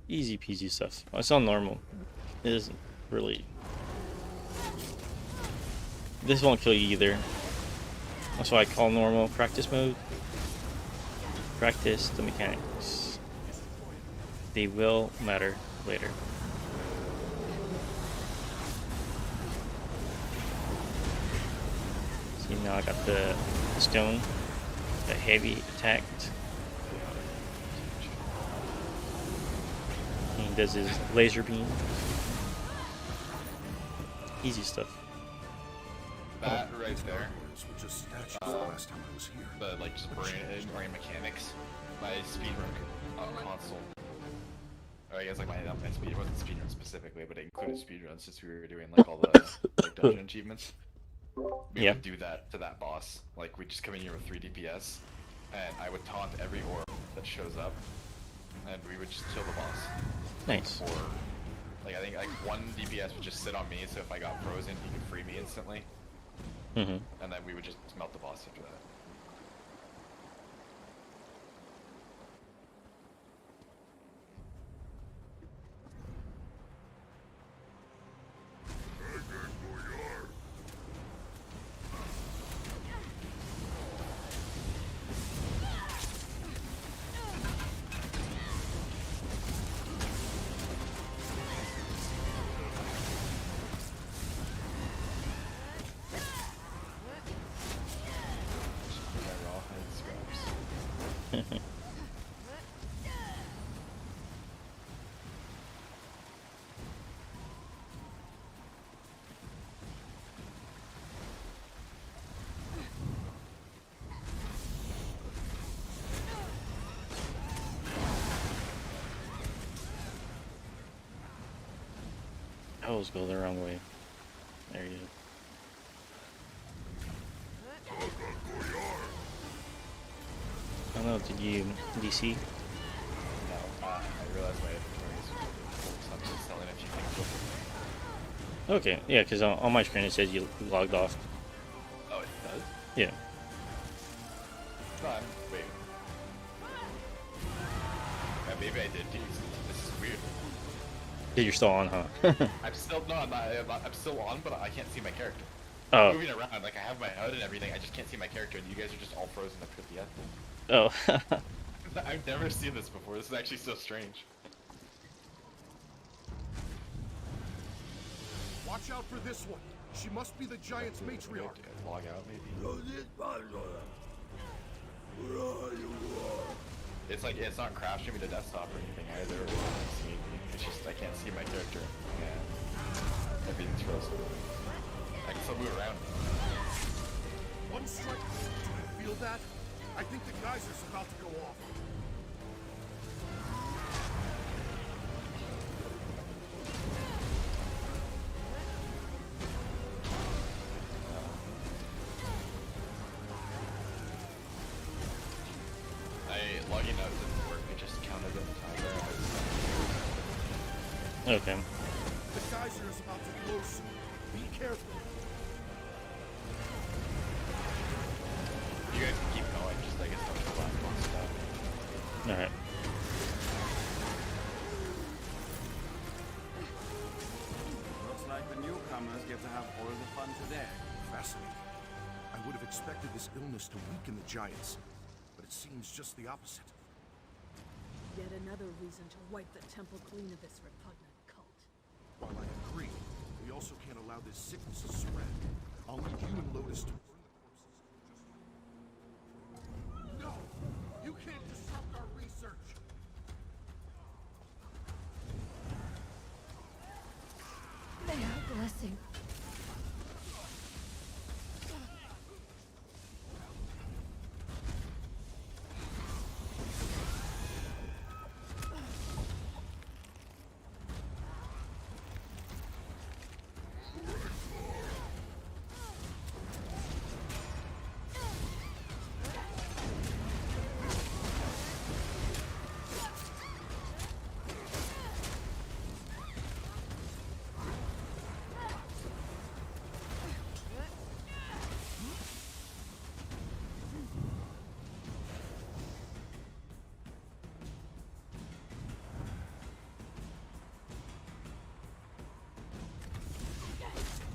Easy peasy stuff. It's on normal. It isn't really. This won't kill you either. That's why I call normal practice mode. Practice the mechanics. They will matter later. See, now I got the stone, the heavy attacked. He does his laser beam. Easy stuff. That right there. Were just statues the last time I was here. The like just brain mechanics. My speedrun console. Or I guess like my speed wasn't speedrun specifically, but it included speedruns since we were doing like all the like dungeon achievements. We would do that to that boss. Like we just come in here with 3 DPS, and I would taunt every orb that shows up, and we would just kill the boss. Nice. Or like I think like 1 DPS would just sit on me, so if I got frozen, he could free me instantly. Mm-hmm. And then we would just melt the boss after that. I always go the wrong way. There you go. I don't know, did you see? No, I realized my inventory is focused on just selling a few things. Okay, yeah, because on my screen it says you logged off. Oh, it does? Yeah. No, wait. Yeah, maybe I did. This is weird. Yeah, you're still on, huh? I'm still I'm still on, but I can't see my character. Oh. I'm moving around, like I have my HUD and everything. I just can't see my character, and you guys are just all frozen up at the end. Oh. I've never seen this before. This is actually so strange. Watch out for this one. She must be the giant's matriarch. Log out, maybe. It's like it's not crashing me to desktop or anything either. It's just I can't see my character. Yeah. Everything's frozen. I can still move around. One strike. Do you feel that? I think the geyser's about to go off. Logging out didn't work. It just counted at the time. Okay. The geyser is about to blow soon. Be careful. You guys can keep going. Just I guess don't kill that boss stuff. All right. Looks like the newcomers get to have all the fun today. fascinating. I would have expected this illness to weaken the giants, but it seems just the opposite. Yet another reason to wipe the temple clean of this repugnant cult. While I agree, we also can't allow this sickness to spread. I'll need you and Lotus to burn the corpses. No! You can't disrupt our research! May our blessing.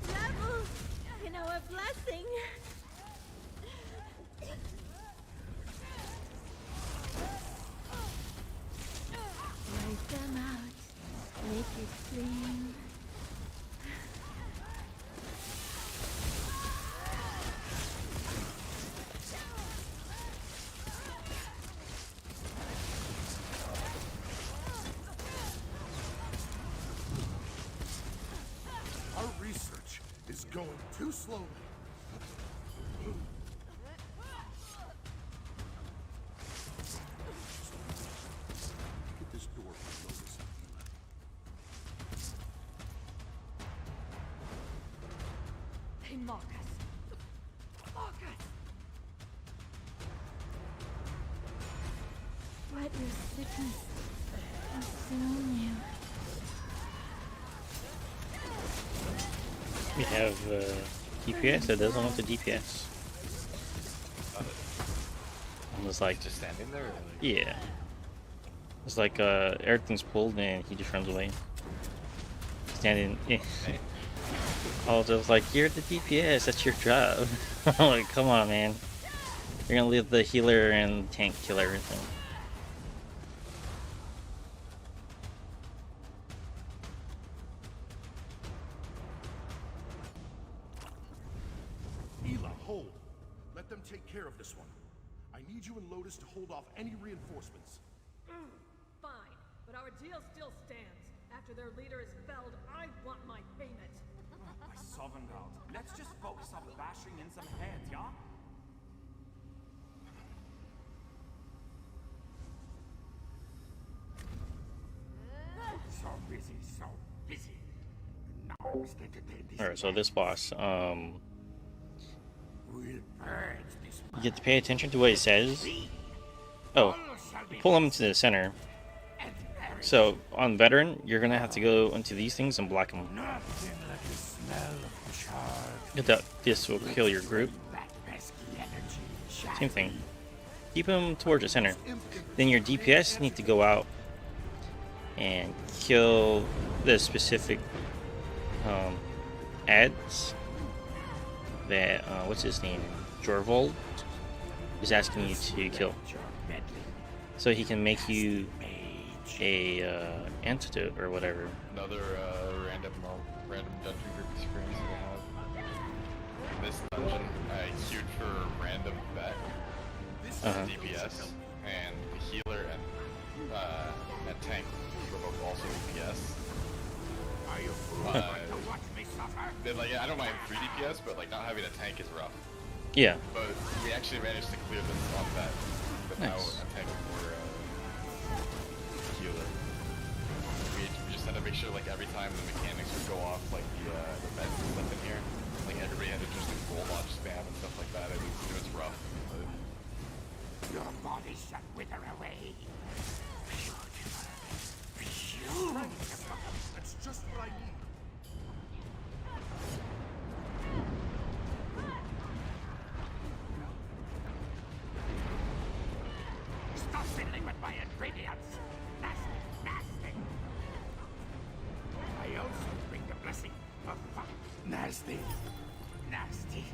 Rebels, in our blessing. Wipe them out. Make it clean. Our research is going too slowly. Get this door for Lotus. They mock us. Mock us! Let your sickness consume you. We have DPS that doesn't want the DPS. And it's like, Just standing there? Or like... yeah. It's like everything's pulled and he just runs away. Standing. I was just like, you're the DPS, that's your job. I'm like, come on, man. You're gonna leave the healer and tank kill everything. Hold. Let them take care of this one. I need you and Lotus to hold off any reinforcements. Fine, but our deal still stands. After their leader is felled, I want my payment. My Sovngarde, let's just focus on bashing in some heads, yeah? So busy, so busy. Now I must entertain this. Alright, so this boss, We'll purge this you get to pay attention to what he says. Oh, pull him to the center. So on veteran, you're gonna have to go into these things and block him. Nothing like the smell of the charred. Get that. This will kill your group. That pesky energy. Same thing. Keep him towards the center. Then your DPS need to go out and kill the specific ads that what's his name? Jorvold is asking you to kill, so he can make you a antidote or whatever. Another random dungeon group experience that I have. This dungeon, I queued for random vet, DPS, and the healer and tank were both also DPS. Then, like, I don't mind 3 DPS, but like not having a tank is rough. Yeah. But we actually managed to clear this off that without Nice. a tank or healer. We just had to make sure, like, every time the mechanics would go off, like the vents and stuff in here, like everybody had to just like roll launch spam and stuff like that. It was rough. But Your body shall wither away. That's just what I need. Stop fiddling with my ingredients. Nasty, nasty. I also bring the blessing of fun. Nasty, nasty.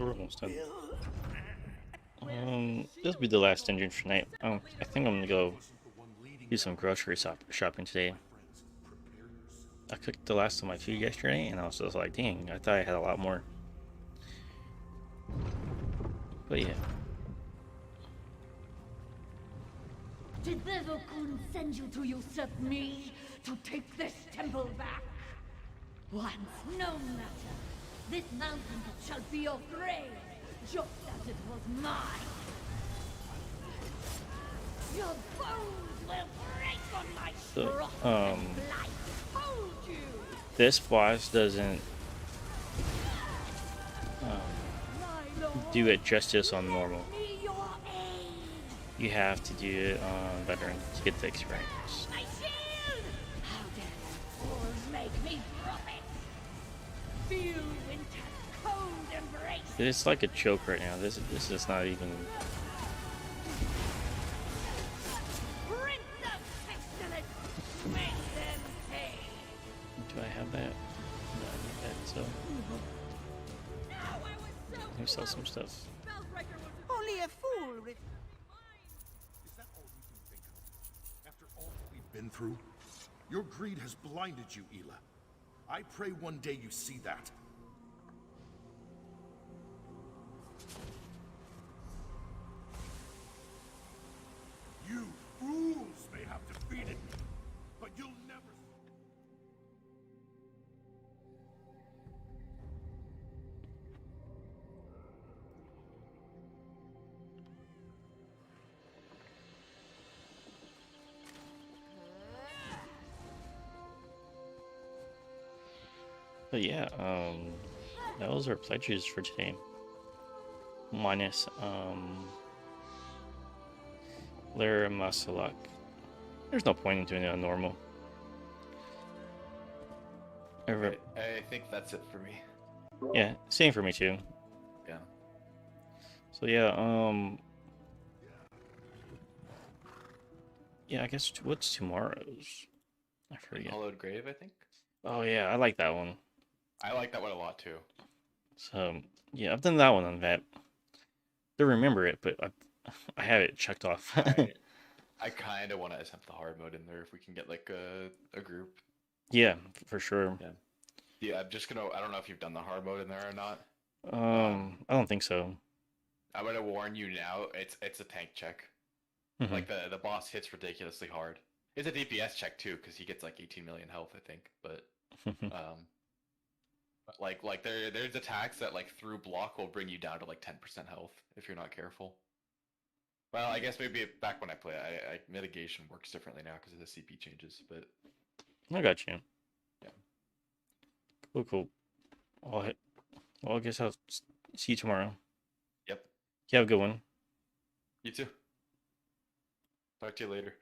we're almost done. This will be the last dungeon for tonight. I think I'm gonna go do some grocery shopping today. I cooked the last of my food yesterday, and I was just like, dang, I thought I had a lot more. But yeah. Did Devil-kun send you to usurp me, to take this temple back? Once, no matter. This mountain shall be your grave, just as it was mine. Your bones will break on my So, frost and blight. Hold you! this boss doesn't My lord, do it justice on normal. me your aid. You have to do it on veteran to get the experience. My shield! How dare you fools make me drop it? Feel winter's cold embrace. It's like a choke right now. This is not even. Prince of pestilence, make them pay. Do I have that? No, I need that. So No, I was so let me sell some stuff. Spellbreaker was Only a fool with Is that all you can think of? After all that we've been through? Your greed has blinded you, Ela. I pray one day you see that. You fools may have defeated me, but you'll never... But yeah, those are pledges for today. Minus Lara Masalak. There's no point in doing it on normal. I think that's it for me. Yeah, same for me too. Yeah. So yeah, yeah, I guess what's tomorrow's? I forget. Hollowed Grave, I think. Oh yeah, I like that one. I like that one a lot too. So yeah, I've done that one on that. Don't remember it, but I have it checked off. I kind of want to attempt the hard mode in there if we can get like a group. Yeah, for sure. Yeah. Yeah, I'm just gonna. I don't know if you've done the hard mode in there or not. I don't think so. I'm gonna warn you now. It's a tank check. Mhm. Like the boss hits ridiculously hard. It's a DPS check too because he gets like 18 million health, I think. But like there's attacks that like through block will bring you down to like 10% health if you're not careful. Well, I guess maybe back when I play, I mitigation works differently now because of the CP changes. But I got you. yeah. Cool, cool. Well, I guess I'll see you tomorrow. Yep. You have a good one. You too. Talk to you later.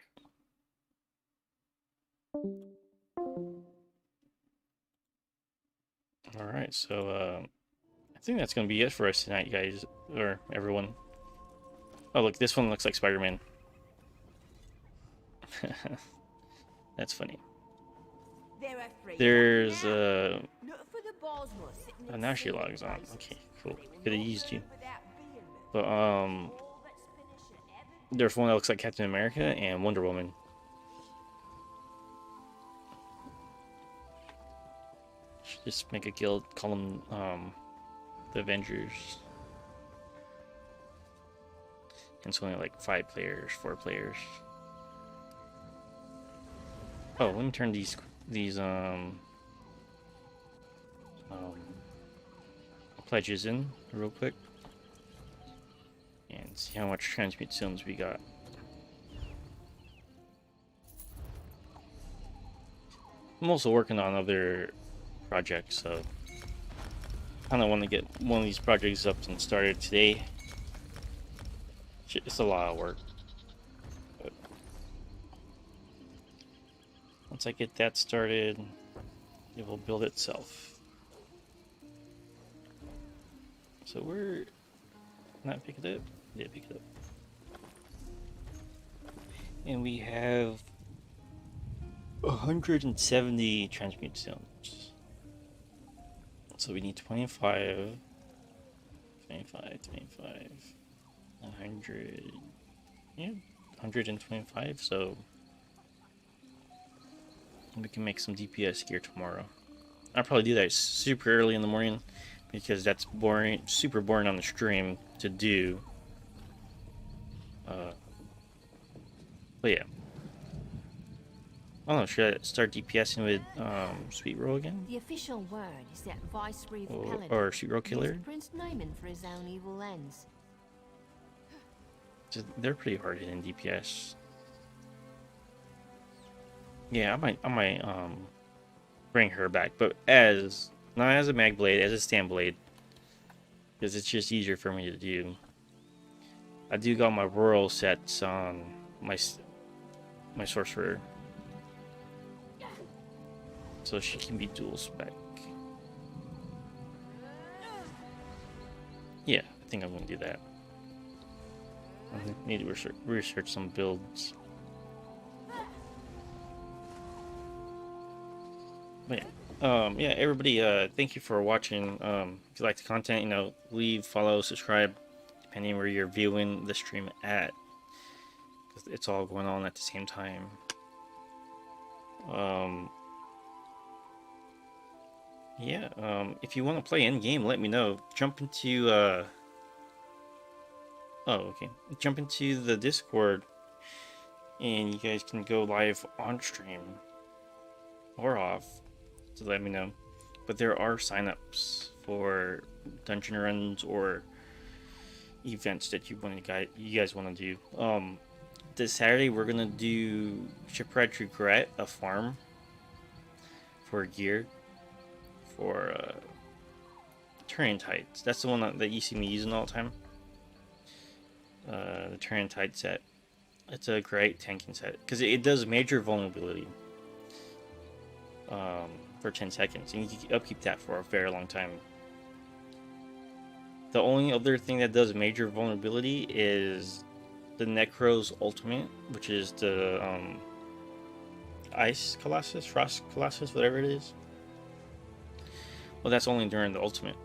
All right, so I think that's gonna be it for us tonight, guys, or everyone. Oh, look, this one looks like Spider-Man. That's funny. they're afraid. There's Look for the Boswell sitting oh, in now she safe logs on. places. Okay, cool. They will Could have not used you. move without being moved. But All that's finished should ever there's one that looks like Captain America and Wonder Woman. Should just make a guild, call them the Avengers. And it's only like 5 players, 4 players. Oh, let me turn these pledges in real quick and see how much transmute zones we got. I'm also working on other projects, so I kind of want to get one of these projects up and started today. It's a lot of work, but once I get that started, it will build itself. So we're not pick it up. Yeah, pick it up. And we have 170 transmute zones. So we need 25, 25, 25, 100, yeah, 125, so we can make some DPS gear tomorrow. I'll probably do that super early in the morning because that's boring, super boring on the stream to do. But yeah. I don't know, should I start DPSing with Sweet Roll again? The official word is that Viceroy of Or Paladin Sweet Roll Killer? used Prince Naiman for his own evil ends. They're pretty hard hitting DPS. Yeah, I might bring her back, but not as a mag blade, as a stand blade, because it's just easier for me to do. I do got my rural sets on my sorcerer, so she can be dual spec. Yeah, I think I'm gonna do that. I need to research some builds. But yeah, everybody, thank you for watching. If you like the content, leave, follow, subscribe, depending where you're viewing the stream at, because it's all going on at the same time. Yeah, if you want to play in game, let me know. Jump into jump into the Discord, and you guys can go live on stream or off to let me know. But there are signups for dungeon runs or events that you guys want to do. This Saturday we're gonna do Shipwrecked Regret, a farm for gear for Turian Tides. That's the one that you see me using all the time. The Turian Tide set. It's a great tanking set because it does major vulnerability for 10 seconds, and you can upkeep that for a very long time. The only other thing that does major vulnerability is the Necro's ultimate, which is the Ice Colossus, Frost Colossus, whatever it is. Well, that's only during the ultimate.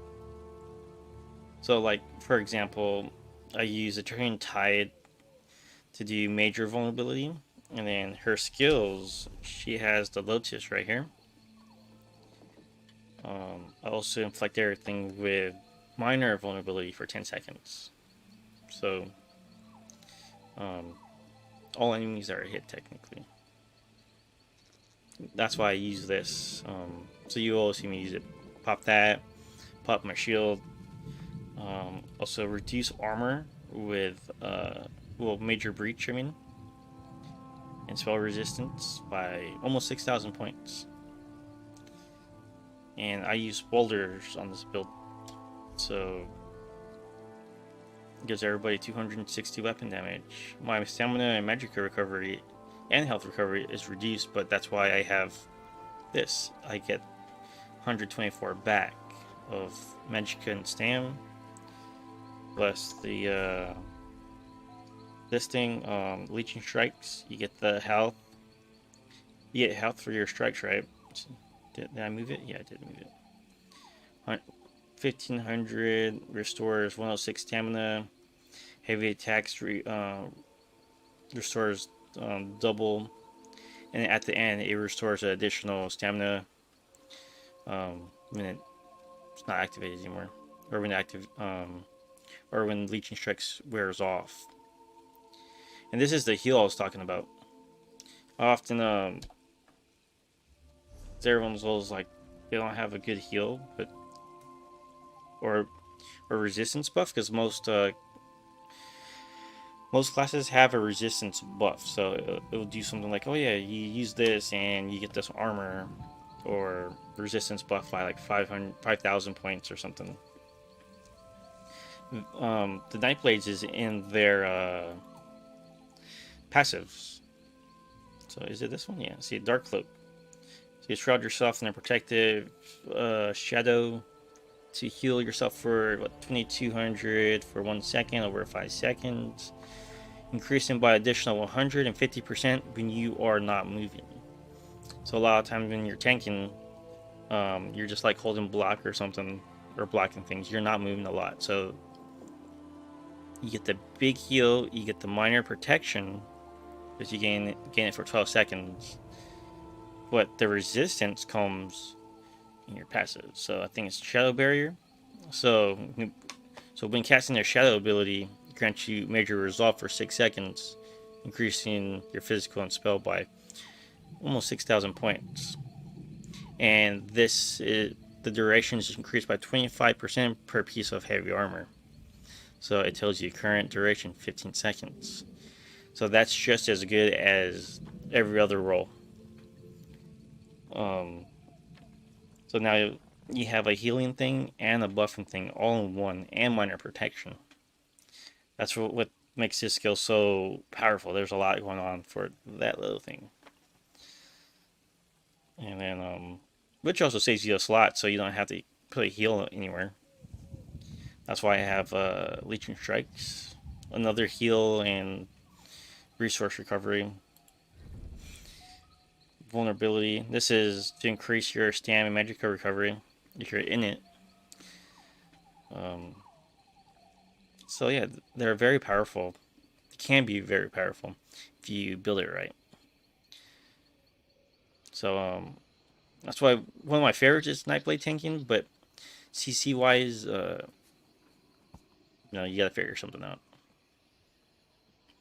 So, like, for example, I use a Turian Tide to do major vulnerability, and then her skills, she has the Lotus right here. I also inflict everything with minor vulnerability for 10 seconds. So, all enemies are hit technically. That's why I use this. So you all see me use it. Pop that, pop my shield. Also reduce armor with, major breach, and spell resistance by almost 6,000 points. And I use boulders on this build, so it gives everybody 260 weapon damage. My stamina and magic recovery and health recovery is reduced, but that's why I have this. I get 124 back of magicka and stam, plus the this thing, leeching strikes. You get the health. You get health for your strikes, right? Did I move it? Yeah, I did move it. 1500 restores 106 stamina. Heavy attacks restores double, and at the end it restores an additional stamina when it's not activated anymore, or when leeching strikes wears off. And this is the heal I was talking about. Often everyone's always like they don't have a good heal, but or resistance buff, because most classes have a resistance buff, so it will do something like, oh yeah, you use this and you get this armor or resistance buff by like 5,000 points or something. The Nightblades is in their passives. So is it this one? Yeah. See, Dark Cloak. So you shroud yourself in a protective shadow to heal yourself for 2,200 for 1 second over 5 seconds, increasing by additional 150% when you are not moving. So a lot of times when you're tanking, you're just like holding block or something, or blocking things. You're not moving a lot, so You get the big heal, you get the minor protection, because you gain it for 12 seconds. But the resistance comes in your passive. So I think it's Shadow Barrier. So when casting their Shadow ability, it grants you major resolve for 6 seconds, increasing your physical and spell by almost 6,000 points. And the duration is increased by 25% per piece of heavy armor. So it tells you current duration 15 seconds. So that's just as good as every other roll. So now you have a healing thing and a buffing thing all in one, and minor protection. That's what makes this skill so powerful. There's a lot going on for that little thing. And then, which also saves you a slot, so you don't have to put a heal anywhere. That's why I have Leeching Strikes, another heal, and resource recovery. Vulnerability. This is to increase your stamina and magic recovery if you're in it. So yeah, they're very powerful. They can be very powerful if you build it right. So that's why one of my favorites is Nightblade tanking, but CC wise, you gotta figure something out.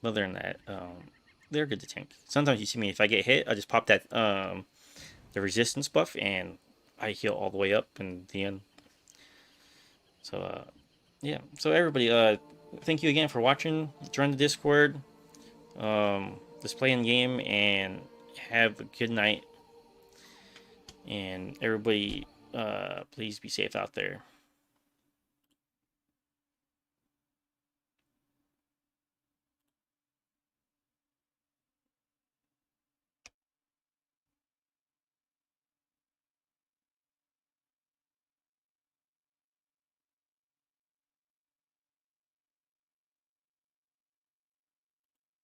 Other than that, they're good to tank. Sometimes you see me, if I get hit, I just pop that the resistance buff and I heal all the way up in the end. So yeah. So everybody, thank you again for watching. Join the Discord. Let's play in game and have a good night. And everybody, please be safe out there.